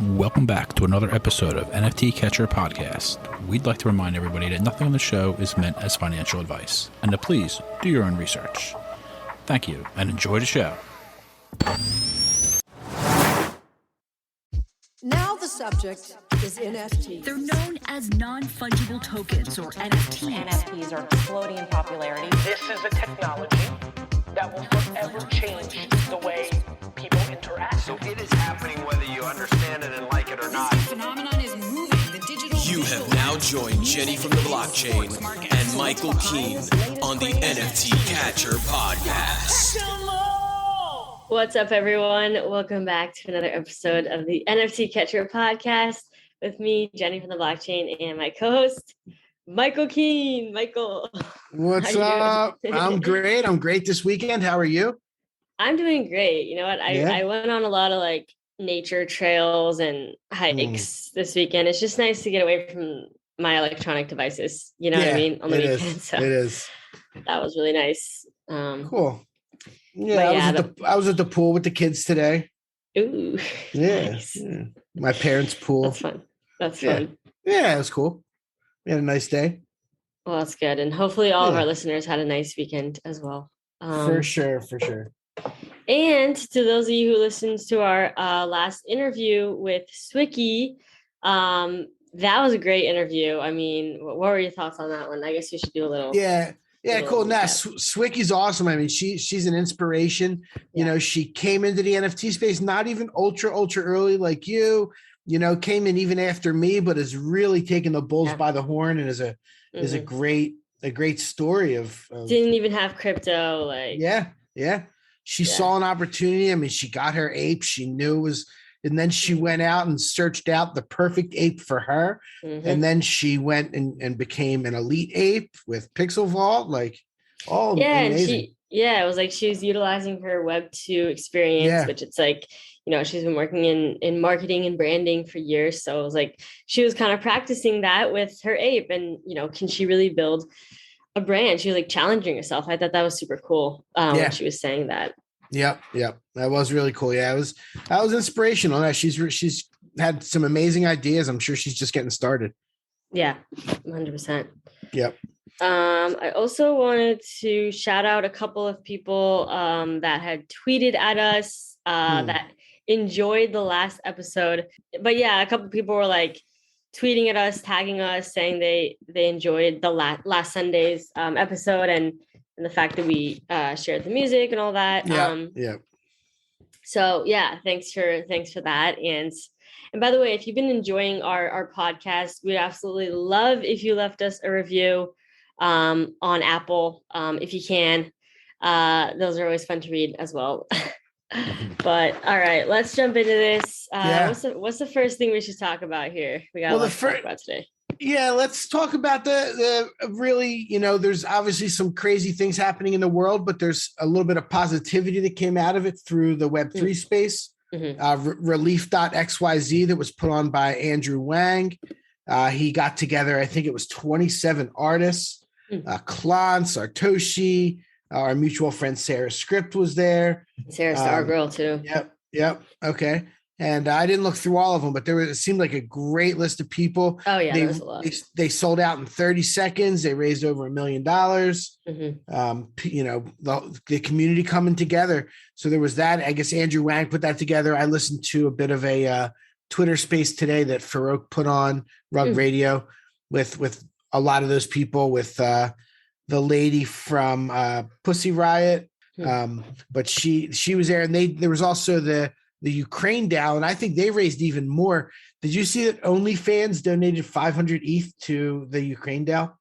Welcome back to another episode of NFT Catcher Podcast. We'd like to remind everybody that nothing on the show is meant as financial advice, and to please do your own research. Thank you, and enjoy the show. Now the subject is NFTs. They're known as non-fungible tokens, or NFTs. NFTs are exploding in popularity. This is a technology that will forever change the way people interact. So it is happening whether you understand it and like it or not. This phenomenon is moving. The digital. You have now joined Jenny from the blockchain and Michael Keene on the NFT Catcher Podcast. What's up, everyone? Welcome back to another episode of the NFT Catcher Podcast with me, Jenny from the blockchain, and my co-host, Michael Keene. Michael, what's up? I'm great. I'm great this weekend. How are you? I'm doing great. You know what? I went on a lot of like nature trails and hikes this weekend. It's just nice to get away from my electronic devices. You know what I mean? On the weekend. So it is. That was really nice. Cool. Yeah, I was at the pool with the kids today. Ooh. Yeah. Nice. Yeah. My parents' pool. That's fun. That's fun. Yeah, it was cool. We had a nice day. Well, that's good. And hopefully all of our listeners had a nice weekend as well. For sure. And to those of you who listened to our last interview with Swicky, that was a great interview. I mean, what were your thoughts on that one? I guess you should do a little. Yeah, cool. Nah, Swicky's awesome. I mean, she's an inspiration. You know, she came into the NFT space not even ultra early like you. You know, came in even after me, but is really taking the bulls by the horn and is a great story of didn't even have crypto. Like She saw an opportunity. I mean, she got her ape. She knew it was, and then she went out and searched out the perfect ape for her. And then she went and became an elite ape with Pixel Vault. Like, amazing. And it was like she was utilizing her Web2 experience, which it's like, you know, she's been working in marketing and branding for years. So it was like she was kind of practicing that with her ape. And, you know, can she really build a brand? She was like challenging herself. I thought that was super cool when she was saying that. Yep. That was really cool. Yeah, that was inspirational. She's had some amazing ideas. I'm sure she's just getting started. Yeah, 100%. Yep. I also wanted to shout out a couple of people that had tweeted at us that enjoyed the last episode. But yeah, a couple of people were like tweeting at us, tagging us, saying they enjoyed the last Sunday's episode and the fact that we shared the music and all that. So yeah, thanks for that. And by the way, if you've been enjoying our podcast, we'd absolutely love if you left us a review on Apple, if you can. Those are always fun to read as well. But all right, let's jump into this. What's the first thing we should talk about here? We got to talk about today. Yeah, let's talk about the really, you know, there's obviously some crazy things happening in the world, but there's a little bit of positivity that came out of it through the Web3 space. Relief.XYZ that was put on by Andrew Wang. He got together, I think it was 27 artists. Klon, Sartoshi, our mutual friend Sarah Script was there. Sarah's our girl too. Yep. Okay. And I didn't look through all of them, but it seemed like a great list of people. Oh yeah, there was a lot. They sold out in 30 seconds. They raised over $1 million. You know, the community coming together. So there was that. I guess Andrew Wang put that together. I listened to a bit of a Twitter space today that Farouk put on Rug Radio with a lot of those people, with the lady from Pussy Riot. But she was there, and there was also the Ukraine DAO, and I think they raised even more. Did you see that OnlyFans donated 500 ETH to the Ukraine DAO?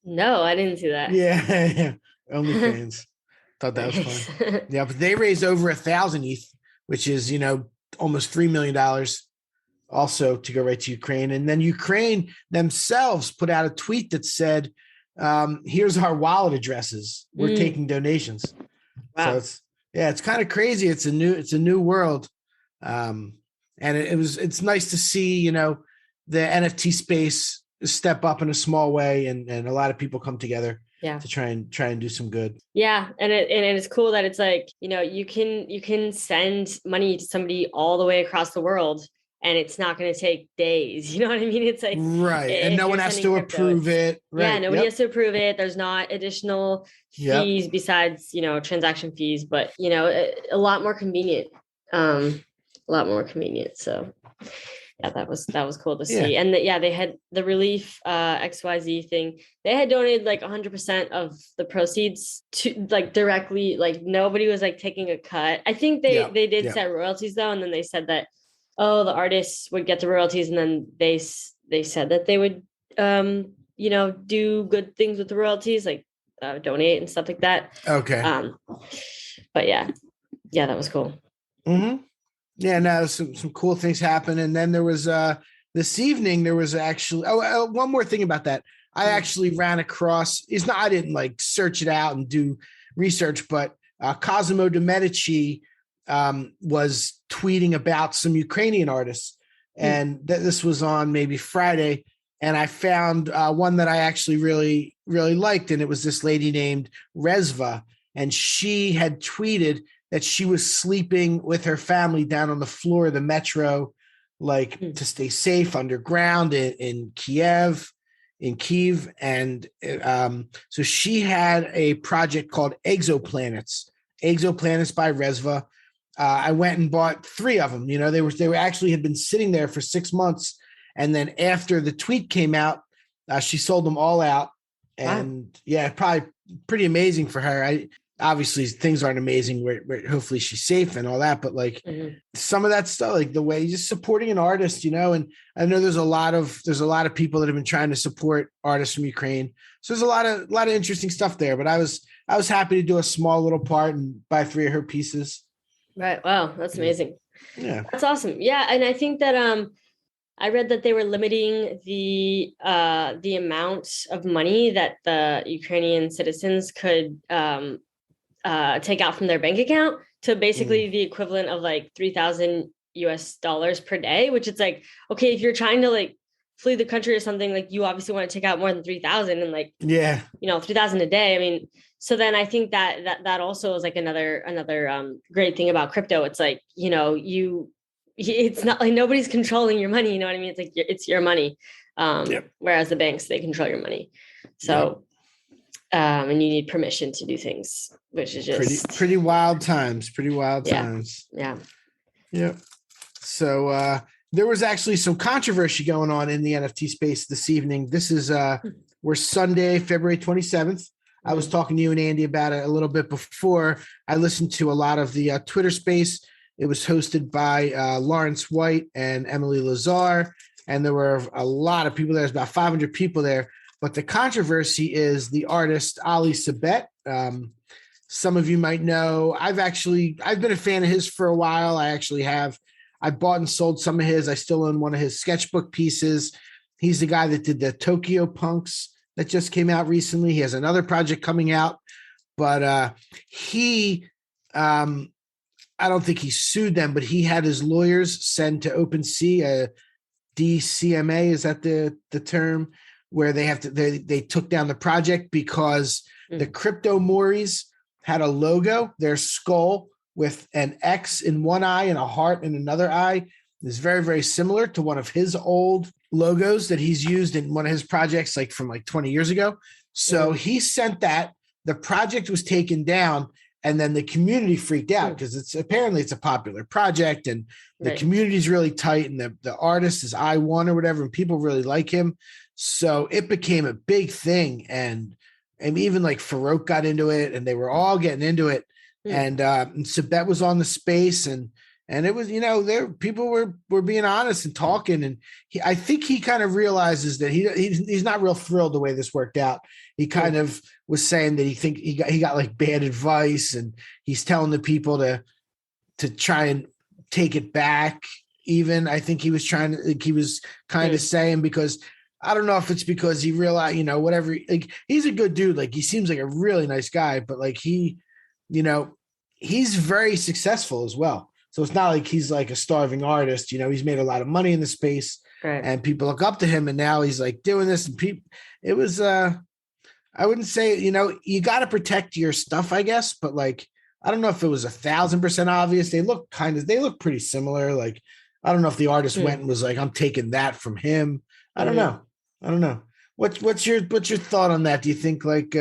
No, I didn't see that. Yeah. OnlyFans. Thought that was fun. Yeah, but they raised over 1,000 ETH, which is, you know, almost $3 million also to go right to Ukraine. And then Ukraine themselves put out a tweet that said, here's our wallet addresses. We're taking donations. Wow. So it's kind of crazy. It's a new world. And it's nice to see, you know, the NFT space step up in a small way and a lot of people come together to try and do some good. Yeah. And it's cool that it's like, you know, you can send money to somebody all the way across the world and it's not going to take days. You know what I mean? It's like, right. And if no one you're has sending to crypto, approve it. Right. Yeah, nobody has to approve it. There's not additional fees besides, transaction fees, but a lot more convenient. A lot more convenient. So yeah, that was cool to see. And they had the Relief XYZ thing. They had donated like 100% of the proceeds to like directly, like nobody was like taking a cut. I think they did set royalties though, and then they said that the artists would get the royalties, and then they said that they would do good things with the royalties, like donate and stuff like that. Okay. But yeah, that was cool. Mm-hmm. Yeah, no, some cool things happened. And then there was this evening, there was actually one more thing about that. I actually ran across, I didn't like search it out and do research, but Cosimo de Medici was tweeting about some Ukrainian artists. And this was on maybe Friday. And I found one that I actually really, really liked. And it was this lady named Rezva. And she had tweeted that she was sleeping with her family down on the floor of the metro, like to stay safe underground in Kiev. And so she had a project called Exoplanets by Rezva. I went and bought 3 of them. They were actually had been sitting there for 6 months. And then after the tweet came out, she sold them all out. And probably pretty amazing for her. Obviously things aren't amazing where hopefully she's safe and all that, but like some of that stuff, like the way just supporting an artist, and I know there's a lot of people that have been trying to support artists from Ukraine. So there's a lot of interesting stuff there, but I was happy to do a small little part and buy 3 of her pieces. Right. Wow. That's amazing. Yeah. That's awesome. Yeah. And I think that, I read that they were limiting the amount of money that the Ukrainian citizens could, take out from their bank account to basically the equivalent of like $3,000 per day, which it's like, okay, if you're trying to like flee the country or something, like you obviously want to take out more than 3,000 and like, 3,000 a day. I mean, so then I think that also is like another great thing about crypto. It's like, it's not like nobody's controlling your money. You know what I mean? It's like, it's your money. Whereas the banks, they control your money. So, and you need permission to do things, which is just pretty wild times. Yeah. So there was actually some controversy going on in the NFT space this evening. This is we're Sunday, February 27th. I was talking to you and Andy about it a little bit before. I listened to a lot of the Twitter space. It was hosted by Lawrence White and Emily Lazar, and there were a lot of people there. There's about 500 people there. But the controversy is the artist Ali Sabet. Some of you might know. I've been a fan of his for a while. I bought and sold some of his. I still own one of his sketchbook pieces. He's the guy that did the Tokyo Punks that just came out recently. He has another project coming out, but I don't think he sued them, but he had his lawyers send to OpenSea, DCMA, is that the term, where they took down the project because the Cryptomories had a logo, their skull with an X in one eye and a heart in another eye is very, very similar to one of his old logos that he's used in one of his projects, like from like 20 years ago. So he sent that. The project was taken down, and then the community freaked out because it's a popular project, and the community is really tight, and the artist is I1 or whatever, and people really like him. So it became a big thing, and even like Farouk got into it, and they were all getting into it. And Sabet was on the space, and it was, people were being honest and talking, and I think he kind of realizes that he's not real thrilled the way this worked out. He kind of was saying that he got like bad advice, and he's telling the people to try and take it back. Even I think he was kind of saying, because I don't know if it's because he realized, whatever, like he's a good dude. Like he seems like a really nice guy, but like he's very successful as well. So it's not like he's like a starving artist, he's made a lot of money in the space and people look up to him, and now he's like doing this, and it was, I wouldn't say, you got to protect your stuff, I guess, but like, I don't know if it was 1,000% obvious. They look pretty similar. Like, I don't know if the artist went and was like, I'm taking that from him. I don't know. What's your thought on that? Do you think like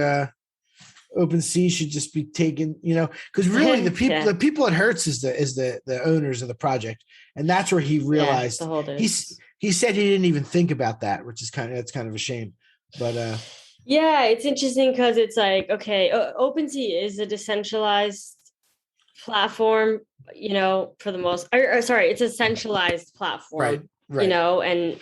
OpenSea should just be taken, because really the people it hurts is the owners of the project. And that's where he realized the holders. He said he didn't even think about that, which is kind of a shame. But yeah, it's interesting because it's like, okay, OpenSea is a decentralized platform, for the most, sorry, it's a centralized platform, right.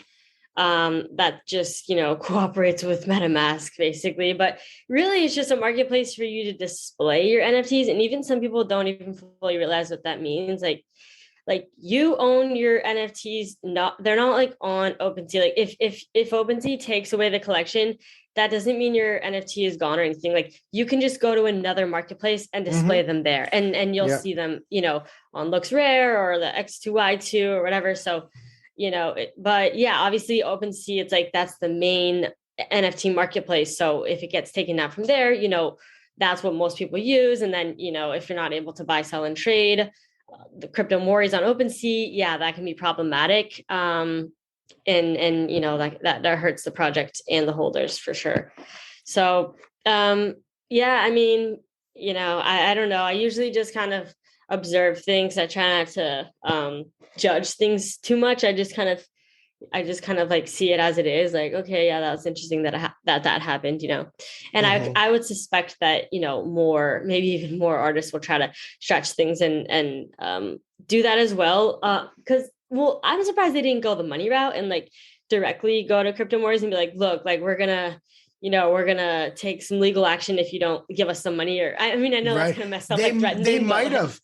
And that just, cooperates with MetaMask basically. But really it's just a marketplace for you to display your NFTs. And even some people don't even fully realize what that means. Like you own your NFTs, they're not like on OpenSea. Like if OpenSea takes away the collection, that doesn't mean your NFT is gone or anything. Like you can just go to another marketplace and display them there, and you'll see them, on Looks Rare or the X2Y2 or whatever. So, but yeah, obviously OpenSea, it's like that's the main NFT marketplace. So if it gets taken out from there, that's what most people use. And then, if you're not able to buy, sell, and trade the Cryptomories on OpenSea, yeah, that can be problematic. And like that hurts the project and the holders for sure. So yeah, I mean, I don't know. I usually just kind of observe things. I try not to judge things too much. I just kind of like see it as it is. Like, okay, yeah, that's interesting that that happened, and I would suspect that, maybe even more artists will try to stretch things and do that as well. Because, I'm surprised they didn't go the money route and like directly go to Cryptomories and be like, look, like we're gonna take some legal action if you don't give us some money. Or I mean, I know that's gonna mess up. They might have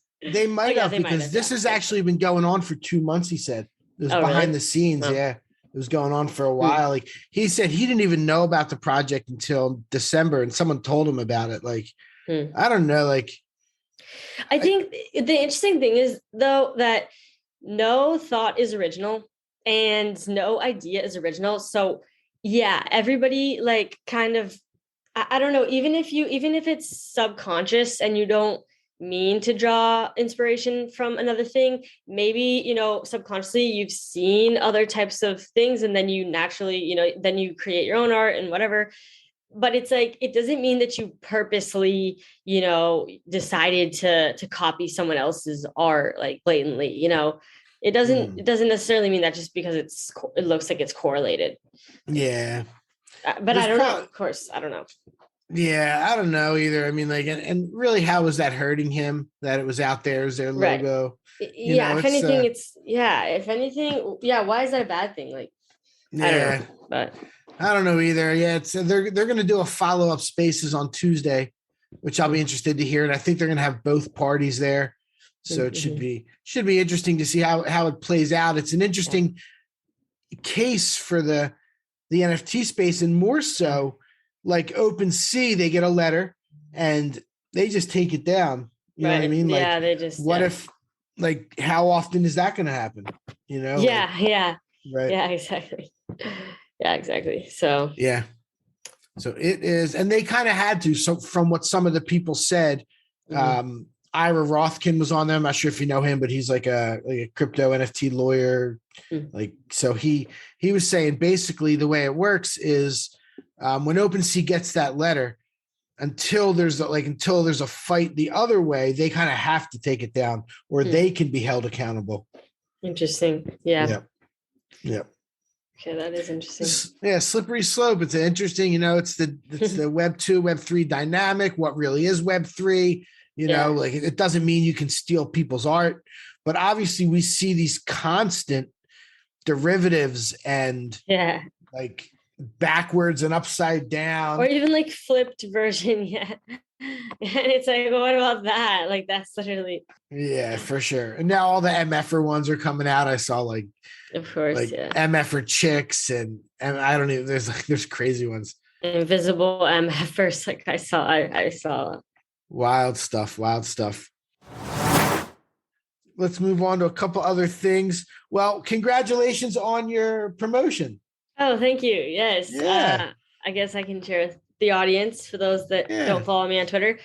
because this has actually been going on for 2 months. He said it was behind the scenes. Oh. Yeah, it was going on for a while. Like he said, he didn't even know about the project until December, and someone told him about it. Like I don't know. Like I think the interesting thing is though that no thought is original and no idea is original. So yeah, everybody like kind of, I don't know, even if it's subconscious and you don't mean to draw inspiration from another thing, maybe, subconsciously you've seen other types of things and then you naturally, then you create your own art and whatever. But it's like, it doesn't mean that you purposely, decided to copy someone else's art, like blatantly, it doesn't necessarily mean that just because it looks like it's correlated. Yeah. But I don't know. Of course, I don't know. Yeah, I don't know either. I mean, like, and really, how was that hurting him that it was out there as their logo? Right. If anything, why is that a bad thing? Like, I don't know, but I don't know either. Yeah, they're going to do a follow-up Spaces on Tuesday, which I'll be interested to hear. And I think they're going to have both parties there. So it should be interesting to see how it plays out. It's an interesting case for the NFT space, and more so like OpenSea, they get a letter and they just take it down. You know what I mean? Like, yeah, they just. What if, like, how often is that going to happen? Yeah. Like, yeah. Right. Yeah. Exactly. Yeah. Exactly. So. Yeah. So it is, and they kind of had to. So from what some of the people said, Ira Rothkin was on there. I'm not sure if you know him, but he's like a crypto NFT lawyer. Like, so he was saying basically the way it works is when OpenSea gets that letter, until there's a fight the other way, they kind of have to take it down, or they can be held accountable. Interesting. Yeah. Yep. Okay, that is interesting. Yeah, slippery slope. It's interesting, it's the Web 2, Web 3 dynamic. What really is Web 3? Like, it doesn't mean you can steal people's art, but obviously we see these constant derivatives and like backwards and upside down, or even like flipped version. Yeah. And it's like, what about that? Like, that's literally. Yeah, for sure. And now all the MFer ones are coming out. I saw like, of course, like MFer chicks and I don't even, there's crazy ones. Invisible MFers. Like I saw. Wild stuff. Let's move on to a couple other things. Well, congratulations on your promotion. Oh, thank you. Yes. Yeah. I guess I can share with the audience for those that don't follow me on Twitter.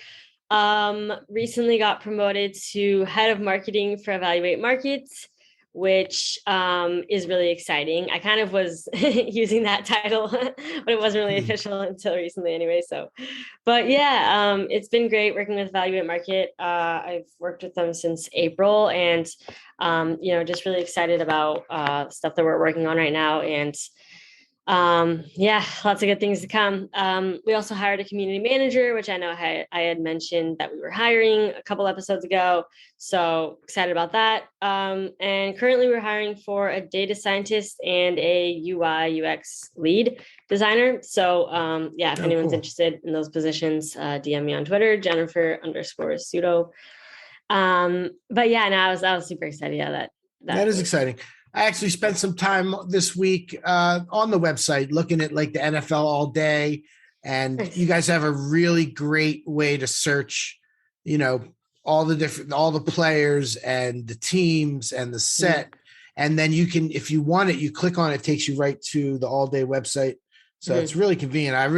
Recently got promoted to head of marketing for Evaluate.Market, which is really exciting. I kind of was using that title, but it wasn't really official until recently anyway. So, but yeah, it's been great working with Evaluate.Market. I've worked with them since April, and just really excited about stuff that we're working on right now. And lots of good things to come. We also hired a community manager, which I know I had mentioned that we were hiring a couple episodes ago. So excited about that. And currently we're hiring for a data scientist and a UI UX lead designer. So if anyone's interested in those positions, DM me on Twitter, Jennifer_pseudo. I was super excited. Yeah, that is exciting. I actually spent some time this week on the website looking at like the NFL all day, and you guys have a really great way to search, all the players and the teams and the set. And then you can, if you want it, you click on it, takes you right to the all day website. So it's really convenient. I've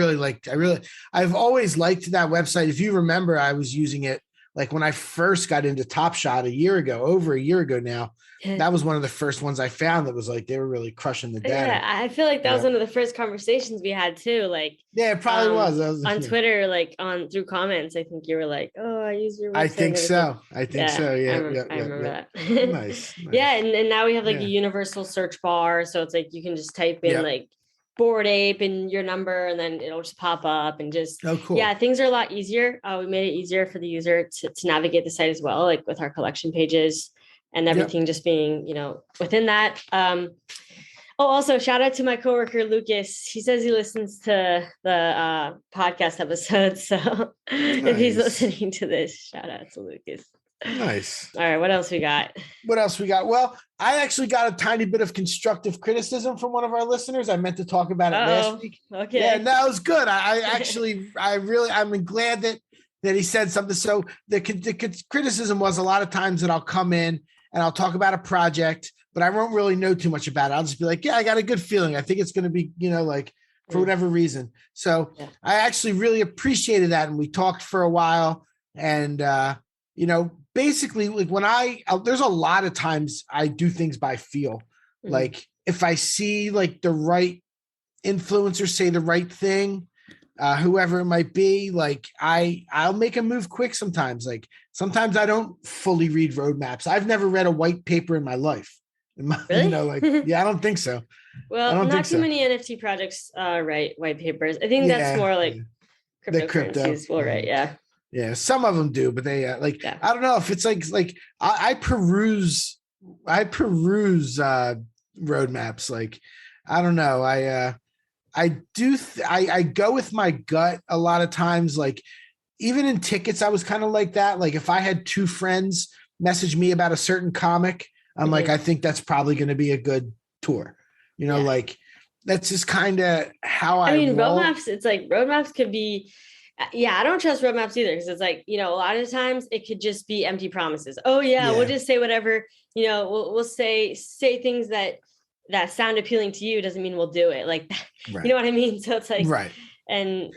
always liked that website. If you remember, I was using it like when I first got into Top Shot over a year ago now. That was one of the first ones I found that was like they were really crushing the data. Yeah, I feel like that was one of the first conversations we had too. Like, yeah, it probably was on Twitter, like through comments. I think you were like, "Oh, I use your website." I think so. Yeah, I remember that. Nice. Yeah, and now we have like a universal search bar, so it's like you can just type in like Bored Ape and your number, and then it'll just pop up and just things are a lot easier. We made it easier for the user to navigate the site as well, like with our collection pages and everything just being, within that. Also shout out to my coworker, Lucas. He says he listens to the podcast episodes. So if he's listening to this, shout out to Lucas. Nice. All right. What else we got? Well, I actually got a tiny bit of constructive criticism from one of our listeners. I meant to talk about it last week. Okay. Yeah, that was good. I'm glad that he said something. So the criticism was a lot of times that I'll come in and I'll talk about a project, but I won't really know too much about it. I'll just be like, yeah, I got a good feeling. I think it's going to be, for whatever reason. So I actually really appreciated that. And we talked for a while, and, basically like when there's a lot of times I do things by feel. Like if I see like the right influencer say the right thing, whoever it might be, like I'll make a move quick sometimes. Like sometimes I don't fully read roadmaps. I've never read a white paper in my life. Really? I don't think so. Well, not too many NFT projects write white papers. I think that's more like cryptocurrencies will write. Yeah. Yeah, some of them do, but they I don't know if it's like I peruse roadmaps. Like I don't know. I go with my gut a lot of times. Like even in tickets, I was kind of like that. Like if I had two friends message me about a certain comic, I'm like, I think that's probably going to be a good tour. Like that's just kind of how I mean, roll. Roadmaps. It's like roadmaps could be. Yeah, I don't trust roadmaps either, because it's like, a lot of times it could just be empty promises. Oh yeah, we'll just say whatever, we'll say things that sound appealing to you doesn't mean we'll do it. Like, you know what I mean? So it's like, right. And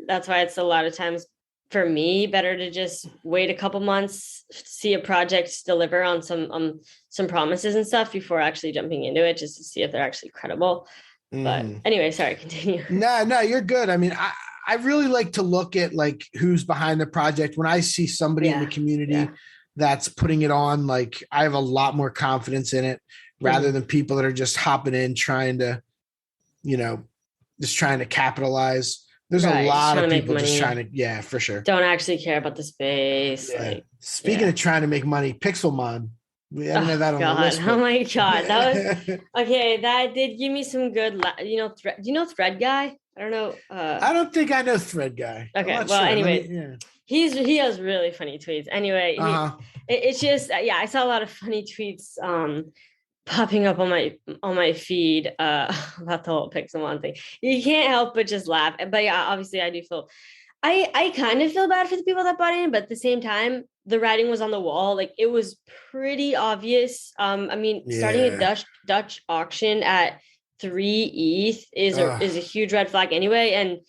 that's why it's a lot of times for me better to just wait a couple months, see a project deliver on some promises and stuff before actually jumping into it, just to see if they're actually credible. But anyway, sorry, continue. No, you're good. I mean, I really like to look at like who's behind the project. When I see somebody in the community that's putting it on, like I have a lot more confidence in it rather than people that are just hopping in trying to, just trying to capitalize. There's a lot of people just trying to, for sure. Don't actually care about the space. Yeah. Like, Speaking of trying to make money, Pixelmon. We haven't had that on the list. Oh my God. That was okay. That did give me some good, do you know Thread Guy? I don't know. I don't think I know Thread Guy. Okay. Well, anyway, he has really funny tweets. Anyway, it's just, I saw a lot of funny tweets popping up on my feed about the whole Pixelmon thing. You can't help but just laugh. But obviously I do feel, I kind of feel bad for the people that bought in, but at the same time, the writing was on the wall. Like it was pretty obvious. Starting a Dutch auction at 3 ETH is a huge red flag anyway. And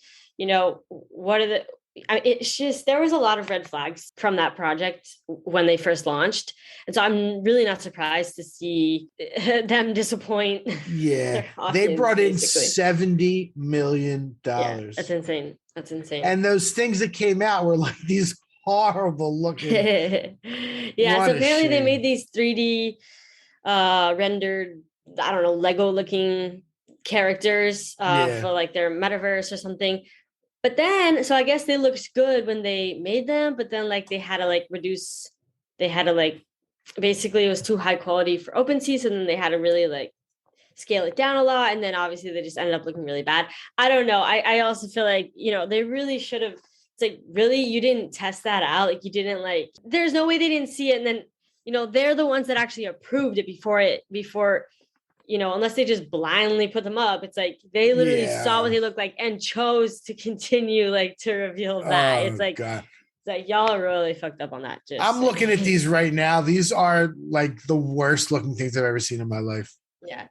what are it's just, there was a lot of red flags from that project when they first launched. And so I'm really not surprised to see them disappoint. Yeah. their audience, They brought in basically. $70 million. Yeah, that's insane. That's insane. And those things that came out were like these horrible looking. Yeah. What So a apparently they shame. made these 3D rendered, I don't know, Lego looking characters for like their metaverse or something. But then, so I guess they looked good when they made them, but then like they had to like reduce, they had to like, basically it was too high quality for OpenSea, so then they had to really like scale it down a lot. And then obviously they just ended up looking really bad. I don't know. I also feel like, you know, they really should have, it's like, really, you didn't test that out. Like you didn't like, there's no way they didn't see it. And then, you know, they're the ones that actually approved it before, you know, unless they just blindly put them up. It's like, they literally saw what they looked like and chose to continue like to reveal that. It's like, God. It's like, y'all really fucked up on that. I'm looking at these right now. These are like the worst looking things I've ever seen in my life. Yeah.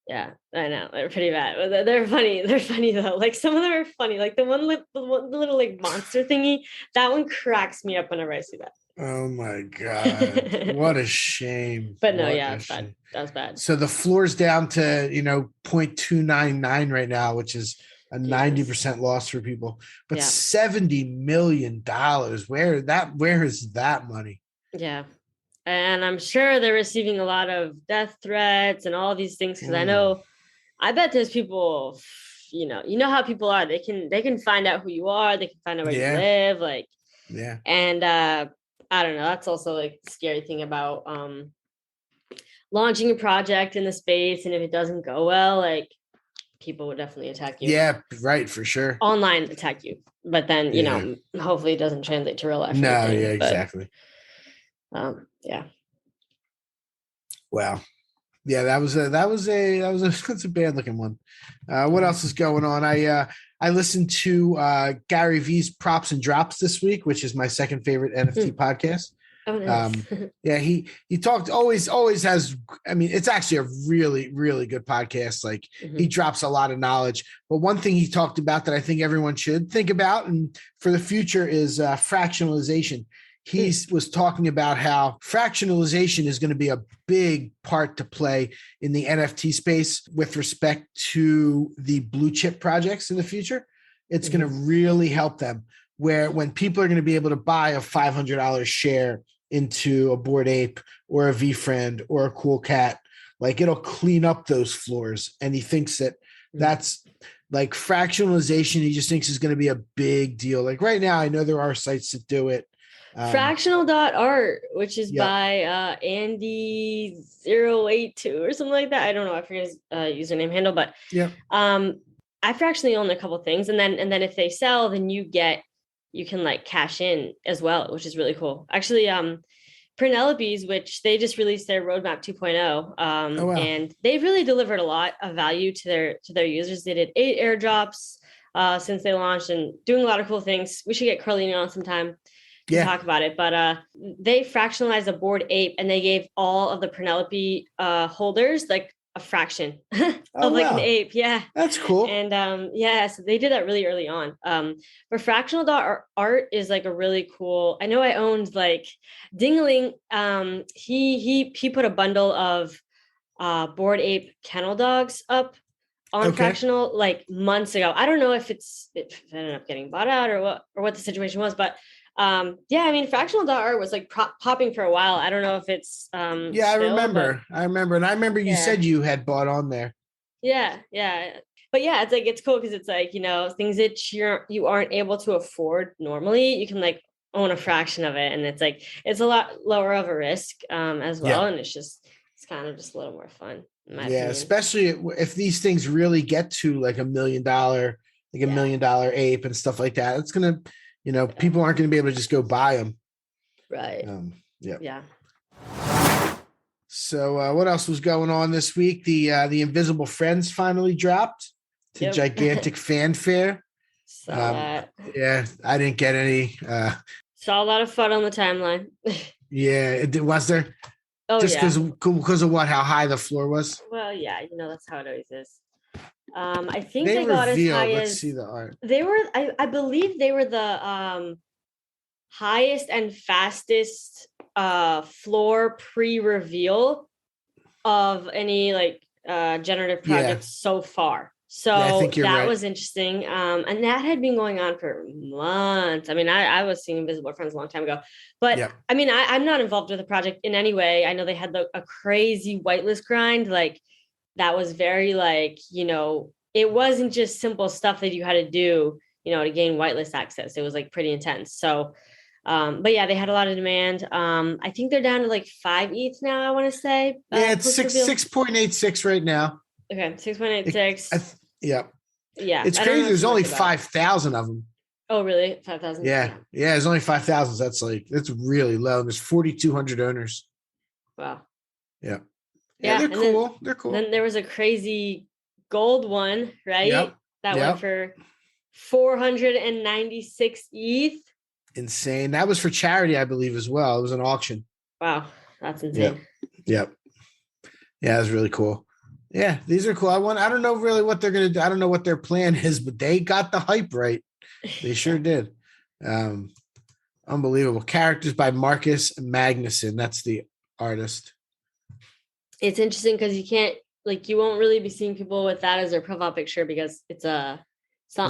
Yeah, I know. They're pretty bad. But they're funny. They're funny though. Like some of them are funny. Like the little like monster thingy, that one cracks me up whenever I see that. Oh my God. What a shame. But no, yeah, it's bad. That's bad. So the floor's down to, 0.299 right now, which is a 90% loss for people. But $70 million. Where is that money? Yeah. And I'm sure they're receiving a lot of death threats and all these things, because I bet there's people, you know how people are. They can find out who you are. They can find out where you live. Like, and I don't know. That's also like the scary thing about launching a project in the space. And if it doesn't go well, like people would definitely attack you. Yeah, right, for sure. Online attack you. But then, hopefully it doesn't translate to real life. No, anything, exactly. Yeah. Wow. Yeah, that's a bad looking one. What else is going on? I listened to Gary V's Props and Drops this week, which is my second favorite NFT podcast. Oh, nice. Yeah, he talked always has. I mean, it's actually a really, really good podcast. Like he drops a lot of knowledge. But one thing he talked about that I think everyone should think about and for the future is fractionalization. He was talking about how fractionalization is going to be a big part to play in the NFT space with respect to the blue chip projects in the future. It's going to really help them, where when people are going to be able to buy a $500 share into a Bored Ape or a VFriend or a Cool Cat, like it'll clean up those floors. And he thinks that that's like fractionalization. He just thinks is going to be a big deal. Like right now, I know there are sites that do it. Fractional.art, which is by Andy082 or something like that. I don't know. I forget his username handle, but I fractionally own a couple of things. And then if they sell, then you can like cash in as well, which is really cool. Actually, Penelope's, which they just released their roadmap 2.0. And they've really delivered a lot of value to their users. They did 8 airdrops since they launched and doing a lot of cool things. We should get Carlini on sometime to talk about it. But they fractionalized a Bored Ape and they gave all of the Penelope holders like a fraction of an ape. Yeah. That's cool. And so they did that really early on. But fractional.art is like a really cool, I know I owned like Dingling. He put a bundle of Bored Ape kennel dogs up on fractional like months ago. I don't know if it ended up getting bought out or what the situation was, but I mean, fractional.art was like popping for a while. I don't know if it's I remember. And I remember you said you had bought on there. Yeah. But yeah, it's like it's cool because it's like, things that you aren't able to afford normally, you can like own a fraction of it. And it's like it's a lot lower of a risk as well. And it's kind of just a little more fun. In my opinion. Especially if these things really get to like $1 million, like $1 million ape and stuff like that. It's gonna people aren't going to be able to just go buy them. Right. Yeah. So what else was going on this week? The Invisible Friends finally dropped to gigantic fanfare. Saw that. Yeah, I didn't get any. Saw a lot of fun on the timeline. Was there? Oh, just because of what? How high the floor was? Well, yeah, that's how it always is. I think they got as high Let's as see the art. they were. I believe they were the highest and fastest floor pre-reveal of any like generative projects so far. So I think you're that right. was interesting. And that had been going on for months. I mean, I was seeing Invisible Friends a long time ago, but I mean, I'm not involved with the project in any way. I know they had a crazy whitelist grind. Like that was very like, you know, it wasn't just simple stuff that you had to do, you know, to gain whitelist access. It was like pretty intense. So, but yeah, they had a lot of demand. I think they're down to like 5 ETH now, I want to say. Yeah, it's 6.86 right now. Okay, 6.86. Yeah. It's I crazy. There's only 5,000 of them. Oh, really? 5,000? Yeah. There's only 5,000. That's really low. There's 4,200 owners. Wow. Yeah, they're cool. They're cool. Then there was a crazy gold one, right? That went for 496 ETH. Insane. That was for charity, I believe, as well. It was an auction. Wow, that's insane. Yep. Yeah, it was really cool. Yeah, these are cool. I don't know really what they're gonna do. I don't know what their plan is, but they got the hype right. They sure did. Unbelievable. Characters by Marcus Magnuson. That's the artist. It's interesting because you won't really be seeing people with that as their profile picture because it's not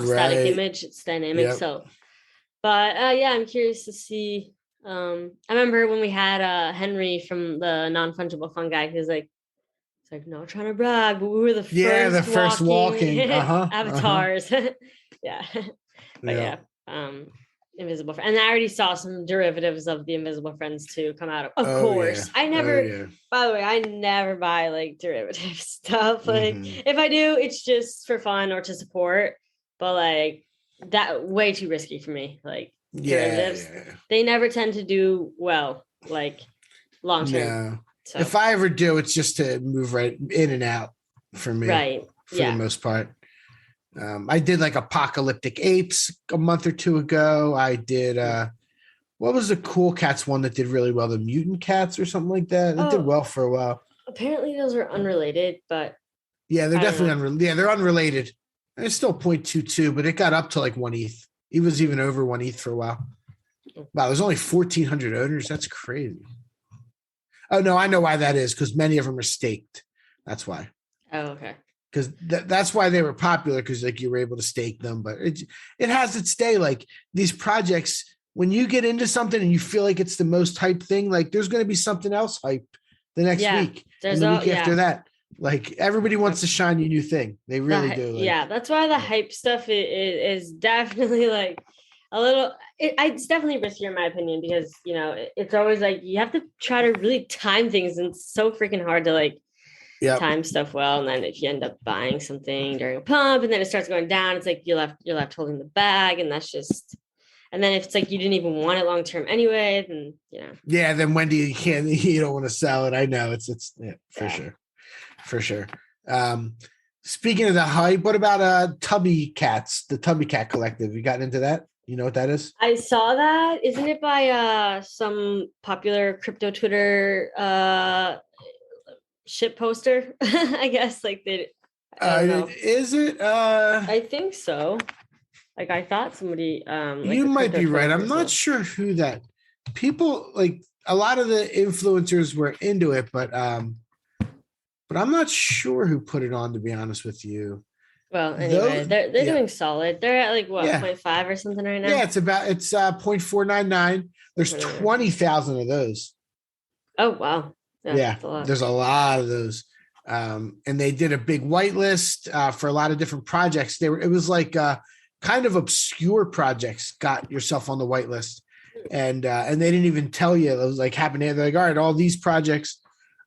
static image, it's dynamic. So, but I'm curious to see. I remember when we had Henry from the non-fungible fungi, he was like, not trying to brag, but we were the first walking avatars. Invisible Friends. And I already saw some derivatives of the Invisible Friends too come out. Of course. I never, by the way, I never buy like derivative stuff. Like if I do, it's just for fun or to support. But like that way too risky for me. Like derivatives, they never tend to do well, like long term. Yeah. So. If I ever do, it's just to move right in and out for me. Right. For the most part. I did like Apocalyptic Apes a month or two ago. I did what was the Cool Cats one that did really well? The Mutant Cats or something like that. It did well for a while. Apparently those are unrelated, but they're definitely unrelated. Yeah, they're unrelated. It's still 0.22, but it got up to like 1 ETH. It was even over 1 ETH for a while. Wow, there's only 1,400 owners. That's crazy. Oh, no, I know why that is, because many of them are staked. That's why. Oh, okay. Because that's why they were popular, because like you were able to stake them. But it has its day. Like these projects, when you get into something and you feel like it's the most hype thing, like there's going to be something else hype the next week. And the week after that. Like everybody wants to shiny new thing. They really do. Like, that's why the hype stuff is definitely like a little, it's definitely riskier in my opinion, because, you know, it's always like, you have to try to really time things. And it's so freaking hard to like time stuff well. And then if you end up buying something during a pump and then it starts going down, it's like you're left holding the bag. And that's just, and then if it's like you didn't even want it long term anyway, then then when do you don't want to sell it? I know it's for sure. Speaking of the hype, what about Tubby Cats, the Tubby Cat Collective? You gotten into that? You know what that is? I saw that. Isn't it by some popular crypto Twitter shit poster? I guess like they. I don't know. Is it? I think so. Like I thought somebody. You might be right. I'm not sure who that. People like a lot of the influencers were into it, but I'm not sure who put it on. To be honest with you. Well, anyway, they're doing solid. They're at like what 0.5 or something right now. Yeah, it's 0.499. There's 20,000 of those. Oh wow! There's a lot of those. And they did a big whitelist for a lot of different projects. It was like kind of obscure projects got yourself on the whitelist, and they didn't even tell you. It was like happening. They're like, all right, all these projects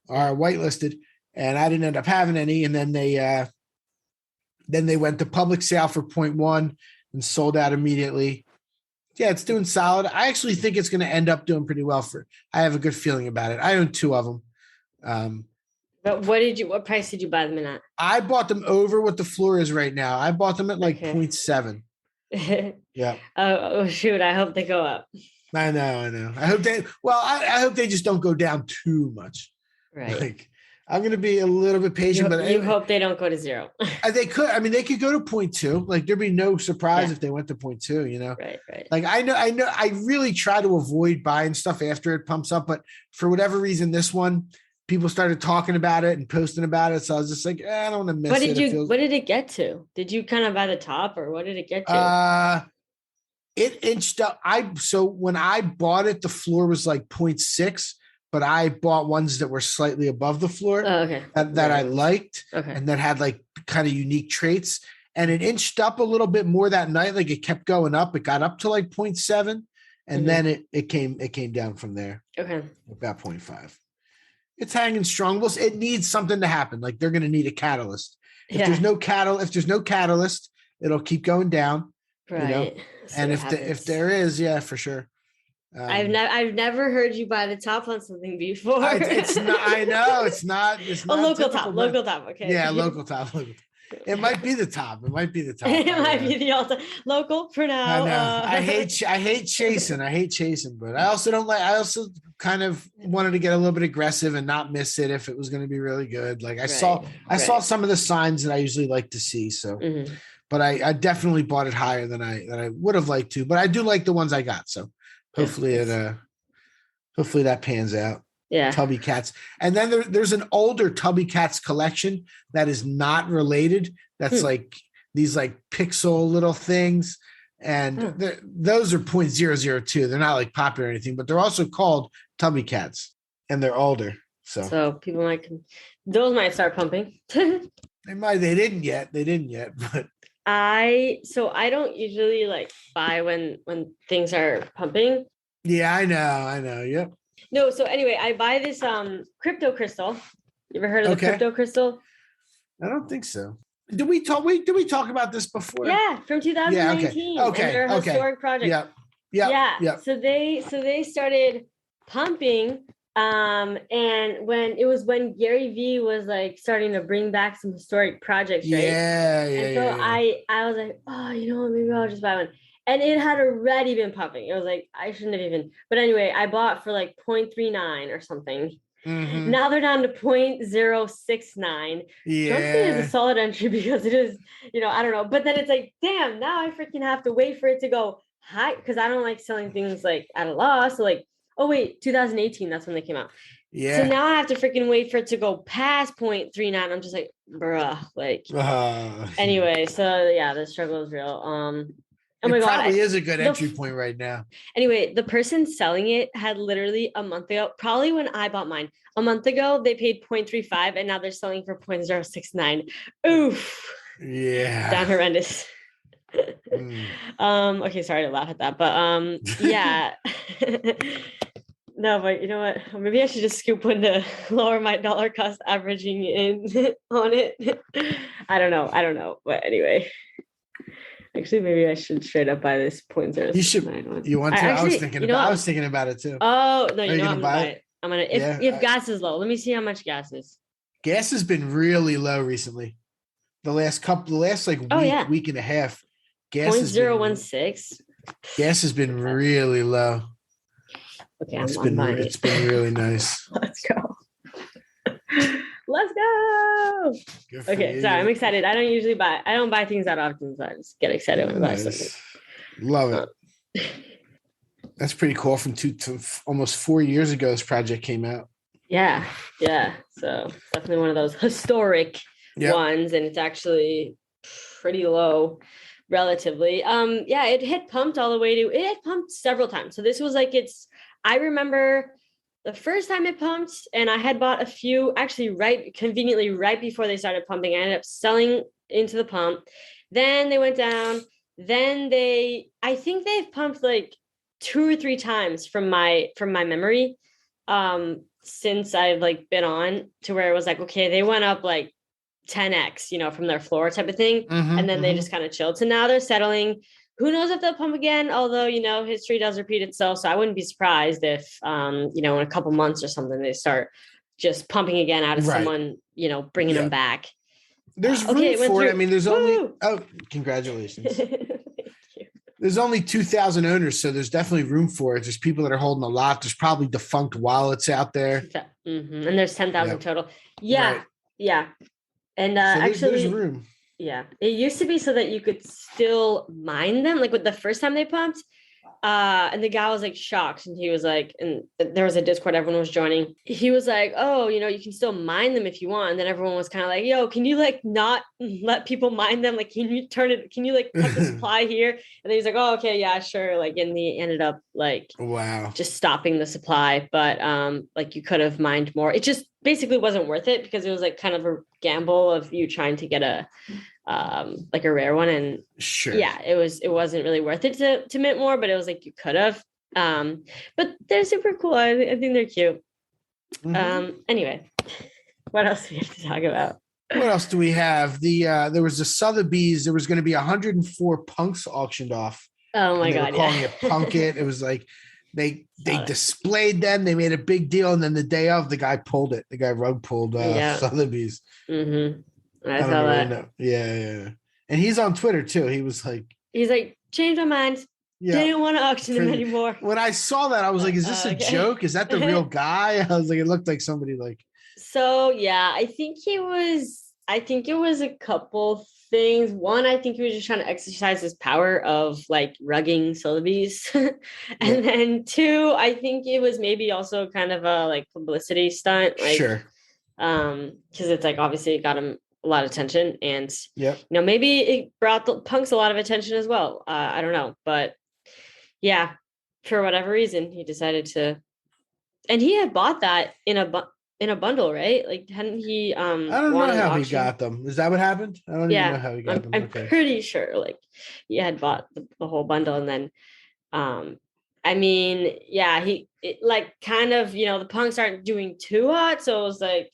are whitelisted, and I didn't end up having any. And then they went to public sale for 0.1 and sold out immediately. Yeah, it's doing solid. I actually think it's going to end up doing pretty well I have a good feeling about it. I own 2 of them. But what price did you buy them in at? I bought them over what the floor is right now. I bought them at like 0.7. Yeah. Oh shoot. I hope they go up. I know. I hope they just don't go down too much. Right. I'm going to be a little bit patient, but you hope they don't go to 0. They could. I mean, they could go to 0.2. Like there'd be no surprise if they went to 0.2. You know, right. Like I know. I really try to avoid buying stuff after it pumps up, but for whatever reason, this one people started talking about it and posting about it. So I was just like, I don't want to miss it. What did it get to? Did you kind of buy the top, or what did it get to? It inched up. So when I bought it, the floor was like 0.6. But I bought ones that were slightly above the floor that I liked and that had like kind of unique traits. And it inched up a little bit more that night. Like it kept going up. It got up to like 0.7 and then it came down from there. Okay. About 0.5. It's hanging strong. Well, it needs something to happen. Like they're going to need a catalyst. If there's no catalyst, it'll keep going down. Right. You know? And if there is, for sure. I've never heard you buy the top on something before. It's not. I know it's not. It's not local top. Okay. Yeah, local top. It might be the top. It might be the top. It might be the all local for now. I know. I hate chasing, but I also don't like. I also kind of wanted to get a little bit aggressive and not miss it if it was going to be really good. Like I saw some of the signs that I usually like to see. So, but I definitely bought it higher than I would have liked to. But I do like the ones I got. So. Hopefully that pans out. Yeah. Tubby cats. And then there's an older Tubby cats collection that is not related. That's like these like pixel little things. And those are 0.002. They're not like popular or anything, but they're also called Tubby cats and they're older. So people those might start pumping. They didn't yet, but I don't usually like buy when things are pumping. Yeah, I know. Yep. No, so anyway, I buy this CryptoCrystal. You ever heard of the CryptoCrystal? I don't think so. Did we talk about this before? Yeah, from 2019. Yeah, okay. And they're a historic project. Yeah. So they started pumping. And when Gary V was like starting to bring back some historic projects, right? I was like, maybe I'll just buy one. And it had already been pumping. It was like, I shouldn't have even, but anyway, I bought for like 0.39 or something. Mm-hmm. Now they're down to 0.069. Yeah. Don't see it as a solid entry because it is, I don't know. But then it's like, damn, now I freaking have to wait for it to go high because I don't like selling things like at a loss. So like, oh wait, 2018, that's when they came out. Yeah. So now I have to freaking wait for it to go past 0.39. I'm just like, bruh, like anyway, so yeah, the struggle is real. Oh my God. It probably is a good entry point right now. Anyway, the person selling it had literally a month ago, probably when I bought mine, a month ago, they paid 0.35 and now they're selling for 0.069. Oof. Yeah. Down horrendous. Okay, sorry to laugh at that, but yeah. No, but you know what? Maybe I should just scoop one to lower my dollar cost averaging in on it. I don't know. But anyway. Actually, maybe I should straight up buy this 0.069. You should. You want to? I was thinking about it too. Oh no, I'm gonna buy it. I'm gonna if gas is low. Let me see how much gas is. Gas has been really low recently. The last week and a half. Gas 0.016. Gas has been really low. Okay, it's been really nice. Let's go. Okay, sorry, I'm excited. I don't buy things that often, so I just get excited when I buy something. Love it. That's pretty cool. From almost 4 years ago, this project came out. Yeah. So definitely one of those historic ones, and it's actually pretty low relatively. It had pumped all the way to. It had pumped several times. So this was like I remember the first time it pumped, and I had bought a few actually conveniently right before they started pumping. I ended up selling into the pump. Then they went down. Then I think they've pumped like 2 or 3 times from my memory since I've like been on to where it was like, okay, they went up like 10x, from their floor type of thing. And then they just kind of chilled. So now they're settling. Who knows if they'll pump again? Although, history does repeat itself. So I wouldn't be surprised if, in a couple months or something, they start just pumping again out of someone, bringing them back. There's room for it. I mean, there's only, congratulations. There's only 2,000 owners, so there's definitely room for it. There's people that are holding a lot. There's probably defunct wallets out there. Mm-hmm. And there's 10,000 total. Yeah. Right. Yeah. And So actually, there's room. yeah, it used to be so that you could still mine them. Like with the first time they pumped, and the guy was like shocked, and he was like, and there was a Discord, everyone was joining. He was like, "Oh, you can still mine them if you want." And then everyone was kind of like, "Yo, can you like not let people mine them? Like, can you like cut the supply here?" And then he's like, "Oh, okay, yeah, sure." Like, and he ended up like, wow, just stopping the supply. But like you could have mined more. It just basically wasn't worth it because it was like kind of a gamble of you trying to get a like a rare one, and sure, yeah, it wasn't really worth it to mint more, but it was like you could have. But they're super cool. I think they're cute. Anyway, what else do we have to talk about? What else do we have? There was the Sotheby's. There was going to be 104 punks auctioned off. Oh my god! They were calling it Punkit. It was like they displayed them. They made a big deal, and then the day of, the guy pulled it. The guy rug pulled Sotheby's. Mm-hmm. I don't saw really that. know. Yeah. And he's on Twitter too. He's like, changed my mind. Yeah. Didn't want to auction him anymore. When I saw that, I was like, is this a joke? Is that the real guy? I was like, it looked like somebody like. So yeah, I think it was a couple things. One, I think he was just trying to exercise his power of like rugging Sotheby's. And then two, I think it was maybe also kind of a like publicity stunt. Like, sure. Because it's like obviously it got him a lot of attention, and maybe it brought the punks a lot of attention as well. I don't know, but yeah, for whatever reason, he decided to, and he had bought that in a bundle, right? Like, hadn't he? I don't know how he got them. Is that what happened? I don't even know how he got them. I'm pretty sure, like, he had bought the whole bundle, and then, I mean, yeah, like kind of, the punks aren't doing too hot, so it was like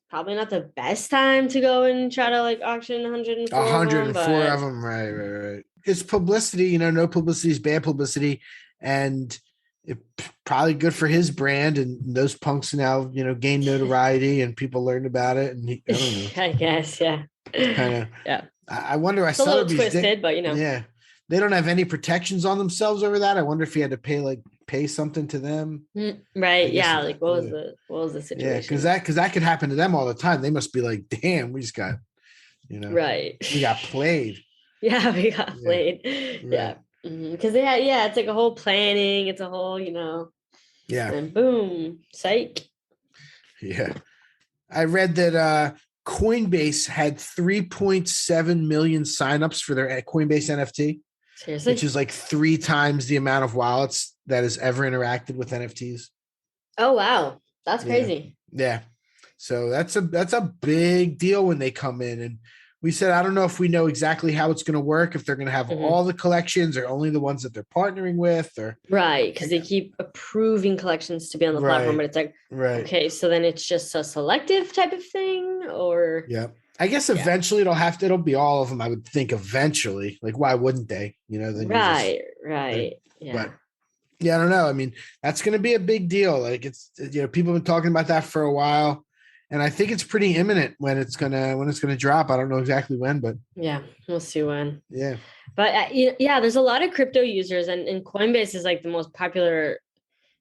probably not the best time to go and try to like auction 104 of them. Right. It's publicity, no publicity is bad publicity, and it probably good for his brand, and those punks now, gain notoriety and people learned about it, and I don't know. I guess, yeah. Kind of, yeah. I wonder. It's a little twisted, but yeah, they don't have any protections on themselves over that. I wonder if he had to pay something to them. Right. Yeah. Like what was the situation? Yeah. Cause that could happen to them all the time. They must be like, damn, we just got, right. We got played. Yeah. We got played. Right. Yeah. Cause they had, it's like a whole planning. It's a whole, yeah. And boom, psych. Yeah. I read that, Coinbase had 3.7 million signups for their Coinbase NFT. Seriously? Which is like 3 times the amount of wallets that has ever interacted with NFTs. Oh wow, that's crazy. Yeah. So that's a big deal when they come in, and we said I don't know if we know exactly how it's going to work, if they're going to have all the collections or only the ones that they're partnering with, or right, because they keep approving collections to be on the platform, but it's like okay, so then it's just a selective type of thing, or I guess eventually it'll be all of them. I would think eventually, like why wouldn't they? Then right. Yeah. But I don't know. I mean, that's going to be a big deal. Like it's people have been talking about that for a while, and I think it's pretty imminent when it's gonna drop. I don't know exactly when, but yeah, we'll see when. Yeah. But there's a lot of crypto users, and Coinbase is like the most popular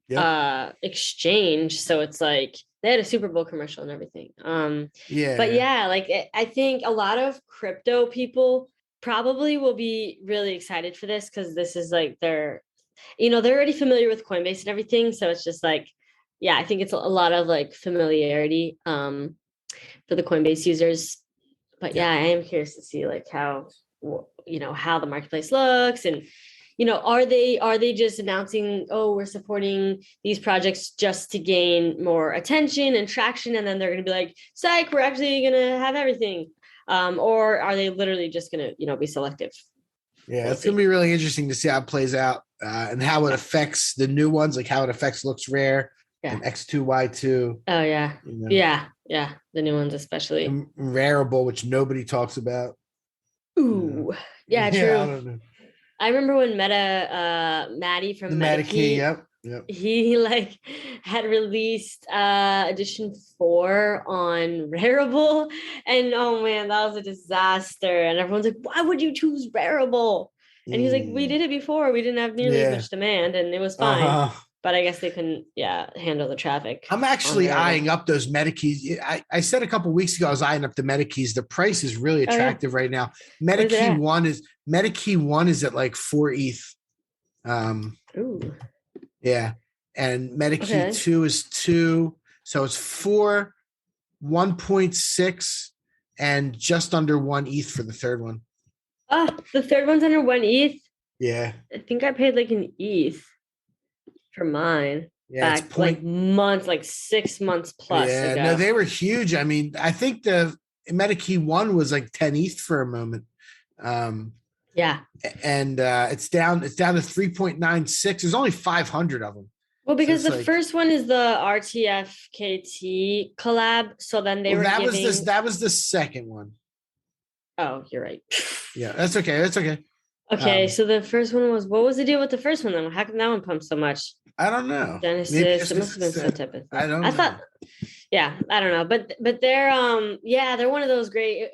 exchange. So it's like they had a Super Bowl commercial and everything. Like I think a lot of crypto people probably will be really excited for this because this is like they're already familiar with Coinbase and everything. So it's just like, I think it's a lot of like familiarity for the Coinbase users. But I am curious to see like how the marketplace looks, and are they just announcing, oh, we're supporting these projects just to gain more attention and traction, and then they're going to be like, psych, we're actually going to have everything, or are they literally just going to be selective? It's going to be really interesting to see how it plays out, and how it affects the new ones, like how it affects Looks Rare and X2Y2. Oh yeah. The new ones especially, and Rareable, which nobody talks about. Ooh. Yeah, true. I remember when Maddie from Metakey, yep. He like had released edition 4 on Rareable, and oh man, that was a disaster. And everyone's like, why would you choose Rareable? And he's like, we did it before. We didn't have nearly as much demand, and it was fine. Uh-huh. But I guess they couldn't, handle the traffic. I'm actually eyeing up those Metakeys. I said a couple of weeks ago I was eyeing up the Metakeys. The price is really attractive right now. Metakey one is at like 4 ETH. Ooh. Yeah. And Metakey 2 is 2. So it's 4, 1.6, and just under 1 ETH for the third one. The third one's under 1 ETH. Yeah. I think I paid like an ETH for mine. Yeah, back like months, like 6 months plus. Yeah, ago. no, they were huge. I mean, I think the Metakey 1 was like 10 ETH for a moment. Yeah. And it's down to 3.96. There's only 500 of them. Well, because the first one is the RTFKT collab. So then that was the second one. Oh, you're right. Yeah, that's okay. That's okay. Okay, so the first one was, what was the deal with the first one then? How come that one pumped so much? I don't know. Genesis, it must have been some type of thing. I don't know. I don't know. But they're they're one of those great.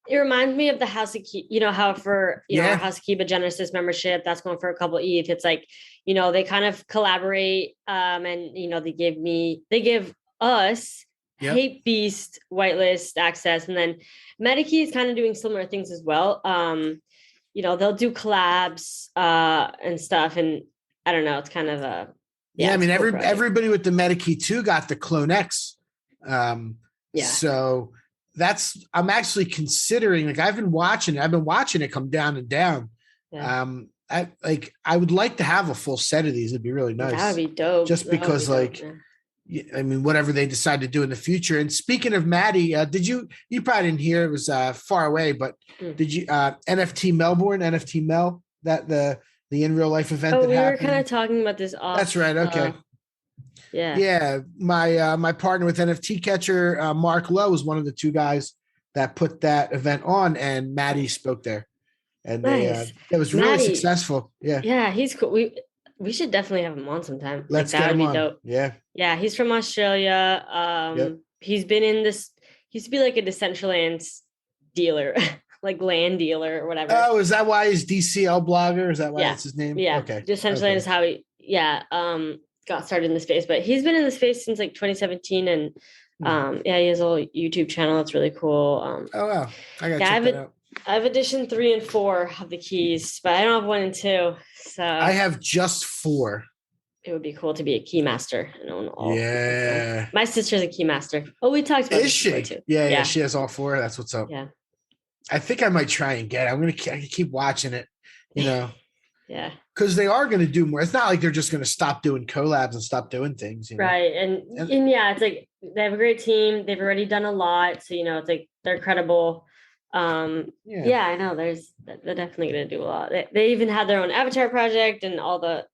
It reminds me of the House of Key, how for our House of Kiba Genesis membership, that's going for a couple ETH. It's like, they kind of collaborate and they give us Hate Beast whitelist access, and then Metakey is kind of doing similar things as well. They'll do collabs and stuff, and I don't know, it's kind of a I mean, everybody with the Metakey 2 got the Clone X. So I'm actually considering, like, I've been watching it come down and down. I would like to have a full set of these. It'd be really nice. That would be dope. Just because I mean, whatever they decide to do in the future. And speaking of Maddie, you probably didn't hear, it was far away, but did you NFT Melbourne, NFT Mel, that the in real life event that happened? We were kind of talking about this off. That's right. Okay. Yeah. My partner with NFT Catcher, Mark Lowe, was one of the two guys that put that event on, and Maddie spoke there, and it was really successful. Yeah, he's cool. We should definitely have him on sometime. Let's get him on. Dope. Yeah, he's from Australia. He's been in this. He used to be like a Decentraland dealer, like land dealer or whatever. Oh, is that why he's DCL blogger? Is that why that's his name? Yeah. Okay. Decentraland is how he. Got started in the space, but he's been in the space since like 2017, and he has a little YouTube channel. It's really cool. Oh wow, I gotta check that out. I have edition 3 and 4 of the keys, but I don't have 1 and 2. So I have just 4. It would be cool to be a key master and own all. Yeah, my sister's a key master. Oh, we talked about this she? Too. Yeah, she has all 4. That's what's up. Yeah, I think I might try and get it. I can keep watching it. Yeah. Because they are going to do more. It's not like they're just going to stop doing collabs and stop doing things. Right. And it's like they have a great team. They've already done a lot. So, it's like they're credible. I know they're definitely going to do a lot. They even had their own avatar project, and all the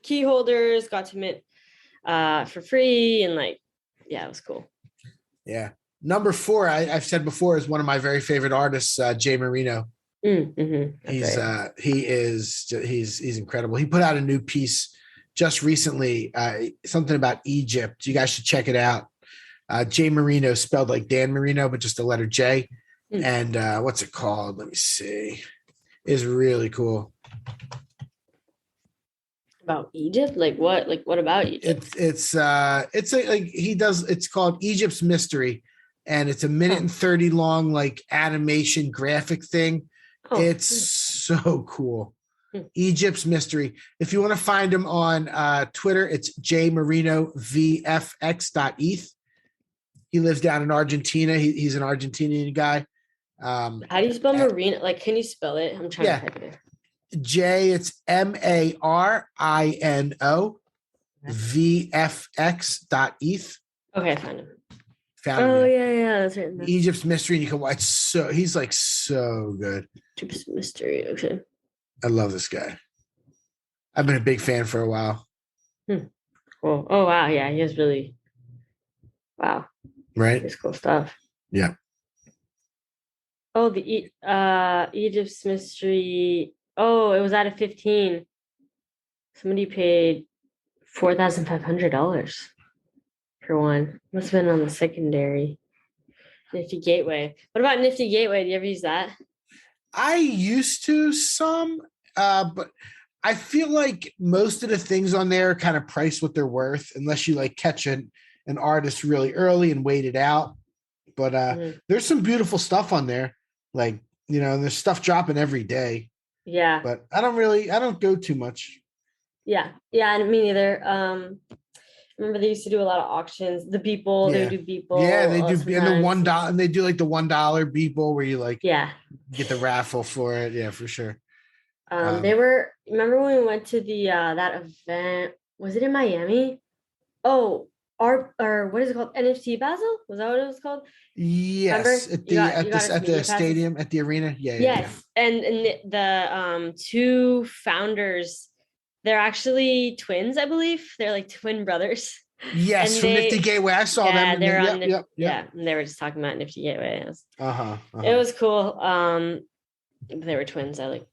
key holders got to mint for free. And it was cool. Yeah. Number 4, I've said before, is one of my very favorite artists, Jmarino. Mm-hmm. He's incredible. He put out a new piece just recently, something about Egypt. You guys should check it out. Jmarino, spelled like Dan Marino, but just the letter J. And what's it called? Let me see. It's really cool. About Egypt? Like what? Like what about Egypt? It's called Egypt's Mystery, and it's a 1:30 long animation graphic thing. It's so cool. Egypt's Mystery. If you want to find him on Twitter, it's jmarinovfx.eth. He lives down in Argentina. He's an Argentinian guy. How do you spell Marino? Can you spell it? I'm trying to type it in. J, it's MARINO VFX.eth. Okay, I found him. That's right. Egypt's Mystery, and you can watch. He's so good. Egypt's Mystery. Okay. I love this guy. I've been a big fan for a while. Cool. Oh wow, yeah, he is really. Wow. Right. It's cool stuff. Yeah. Oh, the Egypt's Mystery. Oh, it was out of 15. Somebody paid $4,500 for one. Must have been on the secondary. Nifty Gateway. What about Nifty Gateway? Do you ever use that? I used to some. but I feel like most of the things on there are kind of priced what they're worth, unless you like catch an artist really early and wait it out. But there's some beautiful stuff on there. Like, there's stuff dropping every day. Yeah. But I don't go too much. Yeah. Yeah. And me neither. Remember they used to do a lot of auctions. The Beeple, they would do Beeple. Yeah, they do. Sometimes. And the $1, and they do like the $1 Beeple where you like get the raffle for it. Yeah, for sure. Remember when we went to the that event? Was it in Miami? Oh, or what is it called? NFT Basel? Was that what it was called? Yes, remember? at the stadium, at the arena. Yeah. Yes, yeah. And the two founders, they're actually twins, I believe. They're like twin brothers. Yes, from Nifty Gateway. I saw them. They're on yeah, and they were just talking about Nifty Gateway. It was cool. They were twins. I like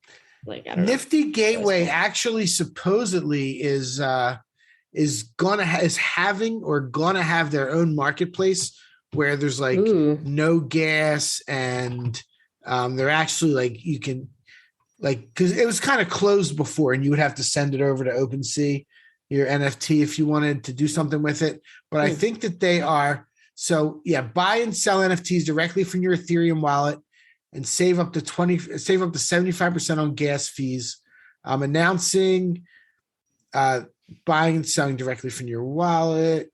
I don't Nifty know. Gateway actually supposedly is gonna have their own marketplace where there's like no gas, and they're actually like you can because it was kind of closed before, and you would have to send it over to OpenSea, your NFT, if you wanted to do something with it. But I think that they are buy and sell NFTs directly from your Ethereum wallet and save up to 75% on gas fees. I'm announcing buying and selling directly from your wallet.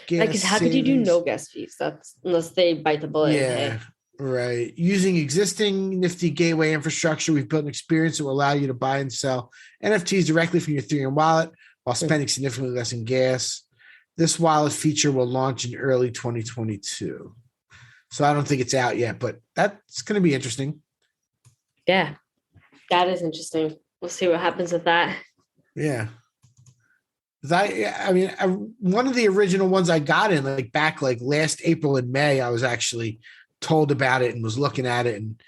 Because how could you do no gas fees? That's unless they bite the bullet. Yeah, right. Using existing Nifty Gateway infrastructure, we've built an experience that will allow you to buy and sell NFTs directly from your Ethereum wallet while spending significantly less in gas. This wallet feature will launch in early 2022. So I don't think it's out yet, but that's going to be interesting. Yeah, that is interesting. We'll see what happens with that. Yeah. One of the original ones I got in back last April and May, I was actually told about it and was looking at it. And,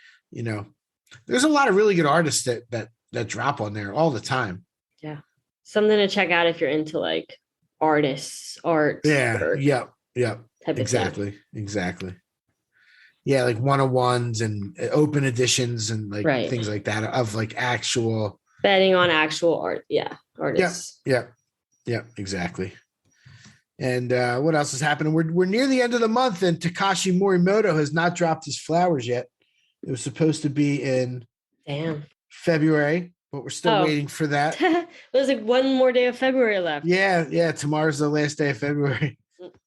there's a lot of really good artists that drop on there all the time. Yeah. Something to check out if you're into artists, art. Yeah. Yep. Exactly. Yeah. Like 101s and open editions and things like that of actual betting on actual art. Yeah. Artists. Yeah, exactly. And what else is happening? We're near the end of the month, and Takashi Morimoto has not dropped his flowers yet. It was supposed to be in February, but we're still waiting for that. There's one more day of February left. Yeah. Tomorrow's the last day of February.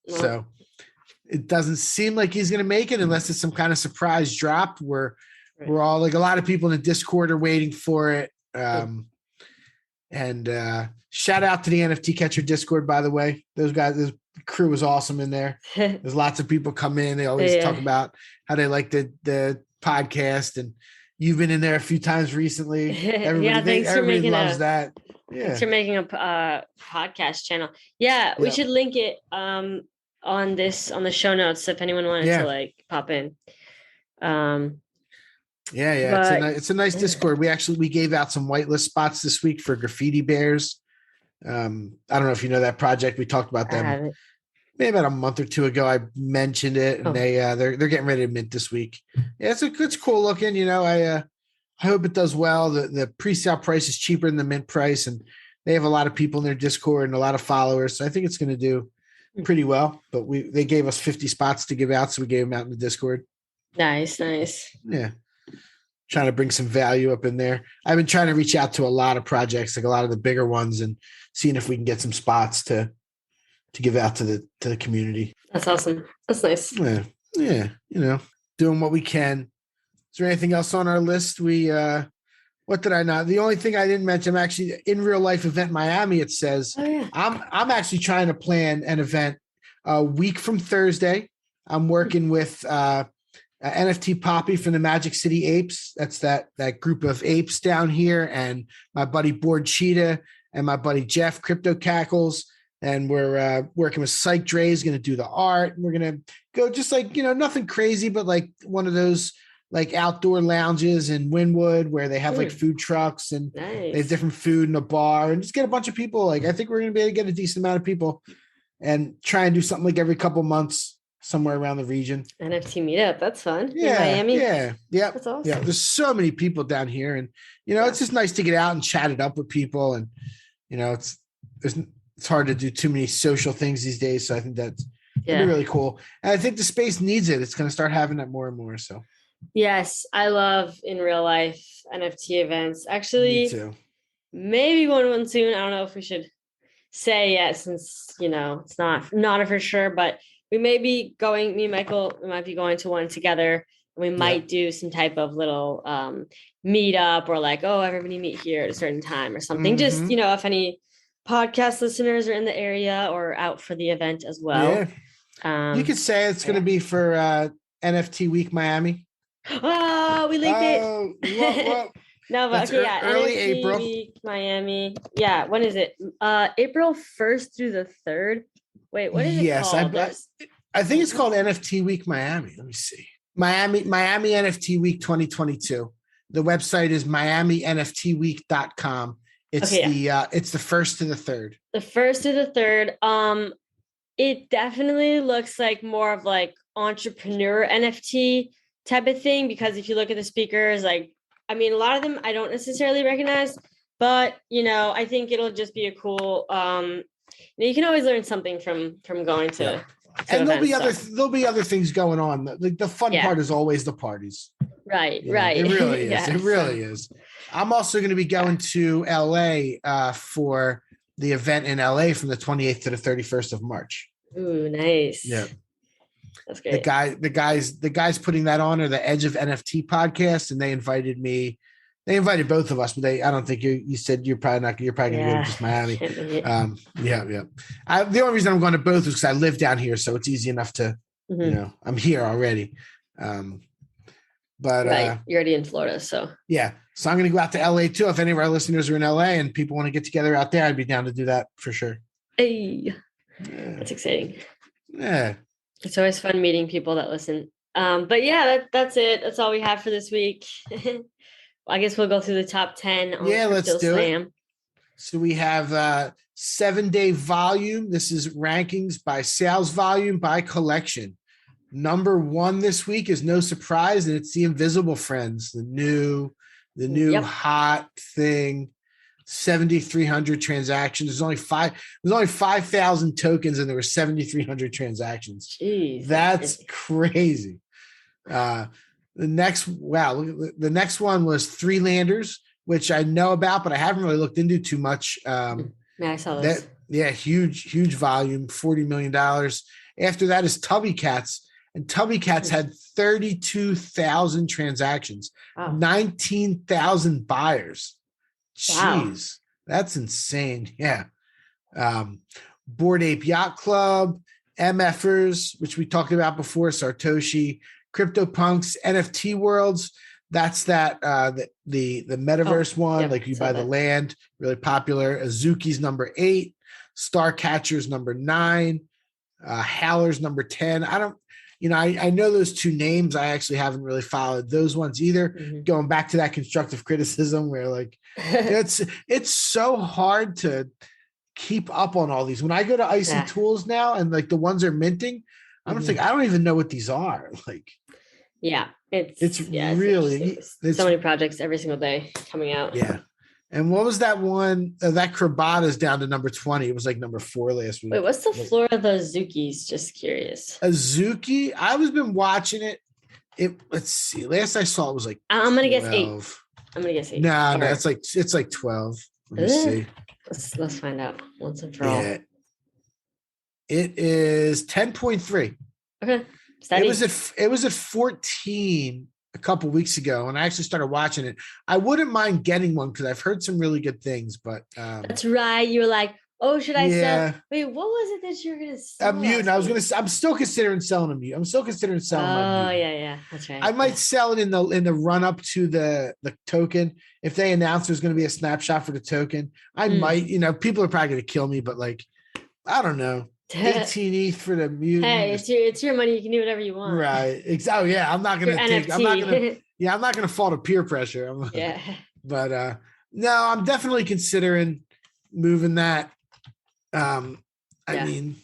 So it doesn't seem like he's going to make it unless it's some kind of surprise drop. We're all a lot of people in the Discord are waiting for it. And shout out to the NFT Catcher Discord, by the way. Those guys, this crew was awesome in there. There's lots of people come in. They always talk about how they like the podcast, and you've been in there a few times recently. Everybody loves that. Yeah. Thanks for making a podcast channel. Yeah, we should link it on the show notes if anyone wanted to pop in. It's a nice Discord. We gave out some whitelist spots this week for graffiti bears. I don't know if you know that project. We talked about them maybe about a month or two ago. I mentioned it, and they're getting ready to mint this week. Yeah, it's cool looking. I hope it does well. The pre-sale price is cheaper than the mint price, and they have a lot of people in their Discord and a lot of followers. So I think it's going to do pretty well. But they gave us 50 spots to give out, so we gave them out in the Discord. Nice. Yeah. Trying to bring some value up in there. I've been trying to reach out to a lot of projects, a lot of the bigger ones, and seeing if we can get some spots to give out to the community. That's awesome. That's nice. Yeah. Doing what we can. Is there anything else on our list? What did I not? The only thing I didn't mention, I'm actually in Real Life Event Miami. It says I'm actually trying to plan an event a week from Thursday. I'm working with NFT Poppy from the Magic City Apes. That's that group of apes down here, and my buddy Board Cheetah and my buddy Jeff Crypto Cackles. And we're working with Psych Dre is going to do the art. And we're going to go just nothing crazy, but one of those outdoor lounges in Wynwood where they have food trucks and they have different food in a bar, and just get a bunch of people. I think we're going to be able to get a decent amount of people and try and do something every couple months. somewhere around the region. NFT meetup. That's fun. Yeah, in Miami. Yeah. That's awesome. Yeah. There's so many people down here, and it's just nice to get out and chat it up with people. And it's hard to do too many social things these days. So I think that's gonna be really cool. And I think the space needs it. It's going to start having that more and more. So yes, I love in real life NFT events. Actually, me too. Maybe going one soon. I don't know if we should say yet, since it's not a for sure, but we may be going. Me and Michael, we might be going to one together. And we might do some type of little meetup, or like, everybody meet here at a certain time or something. Just if any podcast listeners are in the area or out for the event as well. Yeah. You could say it's going to be for NFT Week Miami. Oh, we linked it. No, but okay, early NFT April. Week, Miami. Yeah, when is it? April 1st through the 3rd. Wait, what is it called? I think it's called NFT Week Miami. Let me see. Miami NFT Week 2022. The website is miaminftweek.com. It's it's the 1st to the 3rd. The 1st to the 3rd. It definitely looks like more of like entrepreneur NFT type of thing, because if you look at the speakers, like, I mean, a lot of them I don't necessarily recognize, but I think it'll just be a cool. You can always learn something from going to. And there'll be other things going on. The fun part is always the parties. Right. It really is. Yes. It really is. I'm also going to be going to LA for the event in LA from the 28th to the 31st of March. Ooh, nice. Yeah. That's great. The guys putting that on are the Edge of NFT podcast, and they invited me. They invited both of us, but I don't think you said you're probably not. You're probably going to go to just Miami. Yeah. The only reason I'm going to both is because I live down here, so it's easy enough to, I'm here already. But right. You're already in Florida, so yeah. So I'm going to go out to LA too. If any of our listeners are in LA and people want to get together out there, I'd be down to do that for sure. Hey, that's exciting. Yeah. It's always fun meeting people that listen. But yeah, that's it. That's all we have for this week. I guess we'll go through the top 10. On let's do CryptoSlam. it. So we have 7-day volume. This is rankings by sales volume by collection. Number 1 this week is no surprise, and it's the Invisible Friends, the new hot thing. 7,300 transactions. There's only 5,000 tokens, and there were 7,300 transactions. Jeez, that's crazy. The next one was Three Landers, which I know about, but I haven't really looked into too much. I saw this. Huge volume, $40 million. After that is Tubby Cats, and Tubby Cats had 32,000 transactions, 19,000 buyers. Jeez, that's insane. Yeah. Bored Ape Yacht Club, MFers, which we talked about before, Sartoshi, CryptoPunks, NFT Worlds. That's that the metaverse one, like you buy the land, really popular. Azuki's number 8, Starcatcher's number 9, Howler's number 10. I know those two names. I actually haven't really followed those ones either. Mm-hmm. Going back to that constructive criticism where like it's so hard to keep up on all these. When I go to Icy Tools now and like the ones are minting, I'm just like, I don't even know what these are. Like, it's really so many projects every single day coming out. Yeah. And what was that one? That Krabata's down to number 20. It was like number 4 last week. Wait, what's the floor of the Azukis? Just curious. Azuki, I was been watching it. Let's see. Last I saw it was like I'm gonna 12. guess 8. I'm gonna guess 8. No, it's like 12. Let me see. Let's find out once and for all. It is 10.3. Okay. Steady. It was at 14 a couple weeks ago, and I actually started watching it. I wouldn't mind getting one because I've heard some really good things, but that's right. You were like, oh, should I sell? Wait, what was it that you were gonna sell? I'm muting. I'm still considering selling a mute. I'm still considering selling my mute. Yeah, that's right. I might sell it in the run up to the token. If they announce there's going to be a snapshot for the token, I might. People are probably going to kill me, but like, I don't know. 18 ETH for the mute. Hey, it's your money. You can do whatever you want. Right. Oh yeah. I'm not gonna fall to peer pressure. But no, I'm definitely considering moving that. I mean,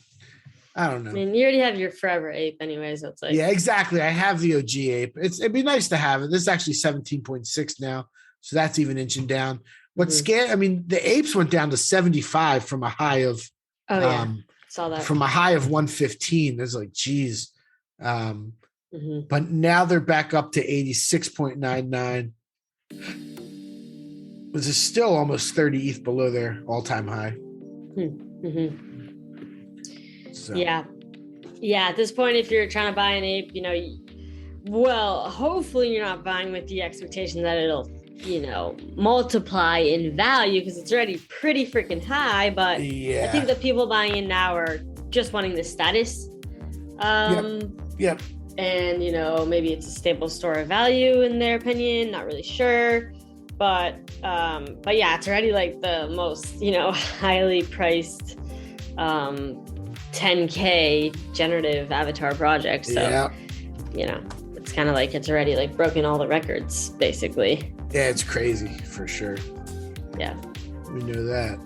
I don't know. I mean, you already have your forever ape anyway, so it's like. Yeah, exactly. I have the OG ape. It'd be nice to have it. This is actually 17.6 now, so that's even inching down. What's scary? I mean, the apes went down to 75 from a high of. Saw that from a high of 115. It's like, geez. But now they're back up to 86.99. This is still almost 30 ETH below their all-time high. So. Yeah. At this point, if you're trying to buy an ape, hopefully you're not buying with the expectation that it'll, multiply in value because it's already pretty freaking high. But I think the people buying in now are just wanting the status. Yep. And, maybe it's a stable store of value in their opinion. Not really sure. But yeah, it's already like the most, highly priced 10K generative avatar project. So, it's kind of like it's already like broken all the records, basically. Yeah, it's crazy for sure. Yeah. We know that.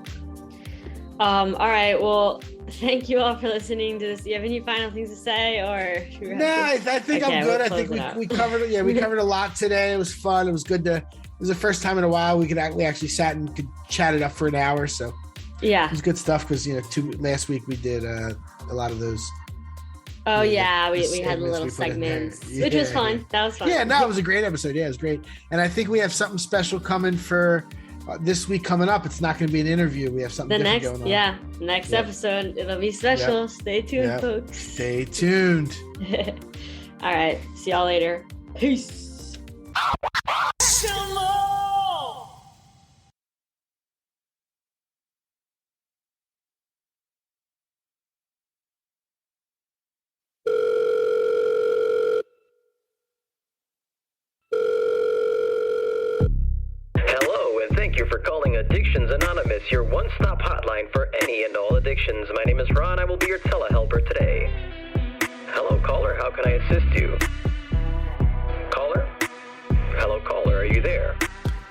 All right. Well, thank you all for listening to this. Do you have any final things to say, or? No, I think I'm good. I think we covered. Yeah, we covered a lot today. It was fun. It was good to. It was the first time in a while we actually sat and could chat it up for an hour. So yeah, it was good stuff because last week we did a lot of those. Oh yeah, we had little segments, which was fun. That was fun. Yeah, no, it was a great episode. Yeah, it was great. And I think we have something special coming for this week coming up. It's not going to be an interview. We have something different going on. Yeah, next episode. It'll be special. Yep. Stay tuned, folks. Stay tuned. All right. See y'all later. Peace. Thank you for calling Addictions Anonymous, your one-stop hotline for any and all addictions. My name is Ron. I will be your telehelper today. Hello, caller. How can I assist you? Caller? Hello, caller. Are you there?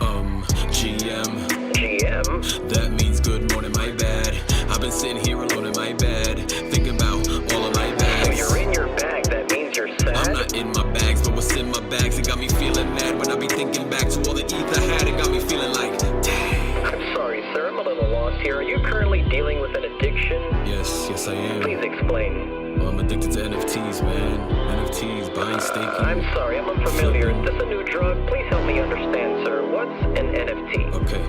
GM. GM? That means good morning, my bad. I've been sitting here alone in my bed, thinking about all of my bags. So you're in your bag. That means you're sad? I'm not in my bags, but what's in my bags? It got me feeling mad when I be thinking back to all the ETH I had. It got me feeling like, dang. I'm sorry, sir. I'm a little lost here. Are you currently dealing with an addiction? Yes, I am. Please explain. Well, I'm addicted to NFTs, man. NFTs, buying, staking. I'm sorry, I'm unfamiliar. Is this a new drug? Please help me understand, sir. What's an NFT? Okay.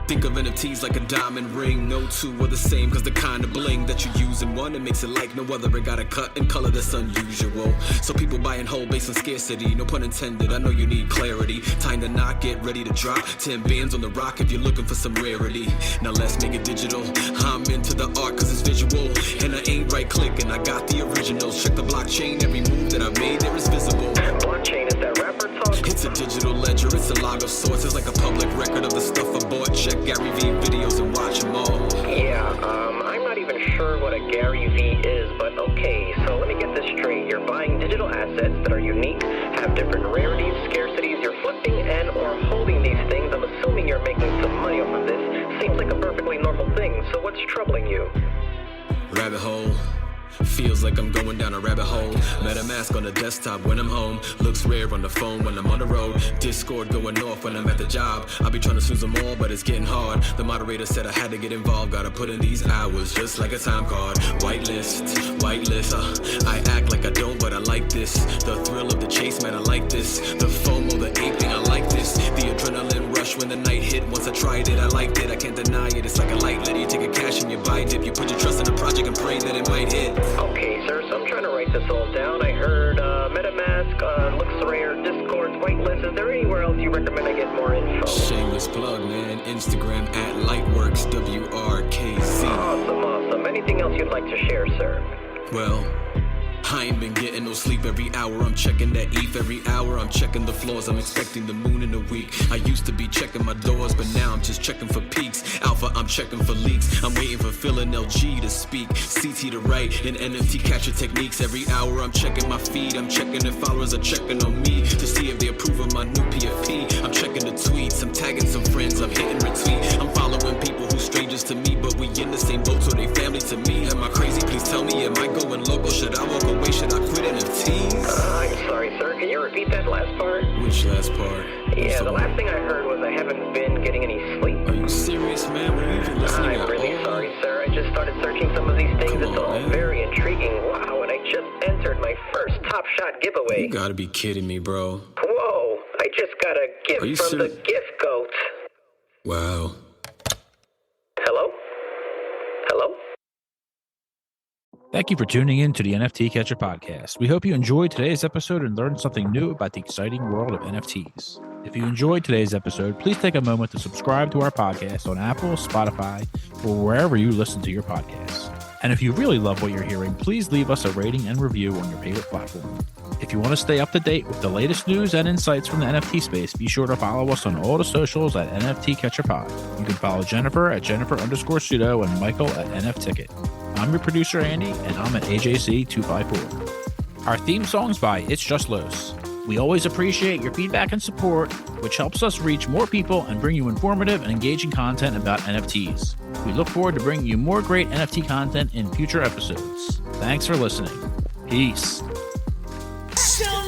Think of NFTs like a diamond ring. No two are the same, cause the kind of bling that you use in one, it makes it like no other. It got a cut and color that's unusual. So people buy and hold based on scarcity. No pun intended, I know you need clarity. Time to not get ready to drop 10 bands on the rock if you're looking for some rarity. Now let's make it digital. I'm into the art cause it's visual. And I ain't right clicking, I got the originals. Check the blockchain, every move that I made there is visible. Blockchain, is that rapper talk? It's a digital ledger, it's a log of sorts. It's like a public record of the stuff I bought. Check Gary V videos and watch them all. Yeah, I'm not even sure what a Gary V is, but okay, so let me get this straight. You're buying digital assets that are unique, have different rarities, scarcities, you're flipping and or holding these things. I'm assuming you're making some money off of this. Seems like a perfectly normal thing, so what's troubling you? Rabbit hole. Feels like I'm going down a rabbit hole. MetaMask on the desktop when I'm home. Looks rare on the phone when I'm on the road. Discord going off when I'm at the job. I'll be trying to snooze them all, but it's getting hard. The moderator said I had to get involved. Gotta put in these hours just like a time card. Whitelist. I act like I don't, but I like this. The thrill of the chase, man, I like this. The FOMO, the aping, I like this. The adrenaline rush when the night hit. Once I tried it, I liked it. I can't deny it. It's like a light lit. You take a cash and you buy dip. You put your trust in the project and pray that it might hit. Okay, sir, so I'm trying to write this all down. I heard MetaMask, looks rare, Discord's whitelist. Is there anywhere else you recommend I get more info? Shameless plug, man. Instagram at Lightworks, WRKZ. Awesome. Anything else you'd like to share, sir? Well, I ain't been getting no sleep every hour. I'm checking that ETH every hour. I'm checking the floors. I'm expecting the moon in a week. I used to be checking my doors, but now I'm just checking for peaks. Alpha, I'm checking for leaks. I'm waiting for Phil and LG to speak. CT to write and NFT capture techniques. Every hour I'm checking my feed. I'm checking if followers are checking on me to see if they approve of my new PFP. I'm checking the tweets. I'm tagging some friends. I'm hitting retweet. I'm following people who strangers to me, but we in the same boat, so they family to me. Am I crazy? Please tell me Which last part? Yeah, the last thing I heard was I haven't been getting any sleep. Are you serious, man? Were you even listening I'm at really all? sorry, sir. I just started searching some of these things. Come It's on, all man. very intriguing. Wow, and I just entered my first Top Shot giveaway. You gotta be kidding me, bro. Whoa, I just got a Are you gift from the serious? gift goat. Wow. Hello? Hello? Thank you for tuning in to the NFT Catcher podcast. We hope you enjoyed today's episode and learned something new about the exciting world of NFTs. If you enjoyed today's episode, please take a moment to subscribe to our podcast on Apple, Spotify, or wherever you listen to your podcasts. And if you really love what you're hearing, please leave us a rating and review on your favorite platform. If you want to stay up to date with the latest news and insights from the NFT space, be sure to follow us on all the socials at NFT Catcher Pod. You can follow Jennifer at Jennifer_pseudo and Michael at NFTicket. I'm your producer, Andy, and I'm at AJC254. Our theme song's by It's Just Los. We always appreciate your feedback and support, which helps us reach more people and bring you informative and engaging content about NFTs. We look forward to bringing you more great NFT content in future episodes. Thanks for listening. Peace. Show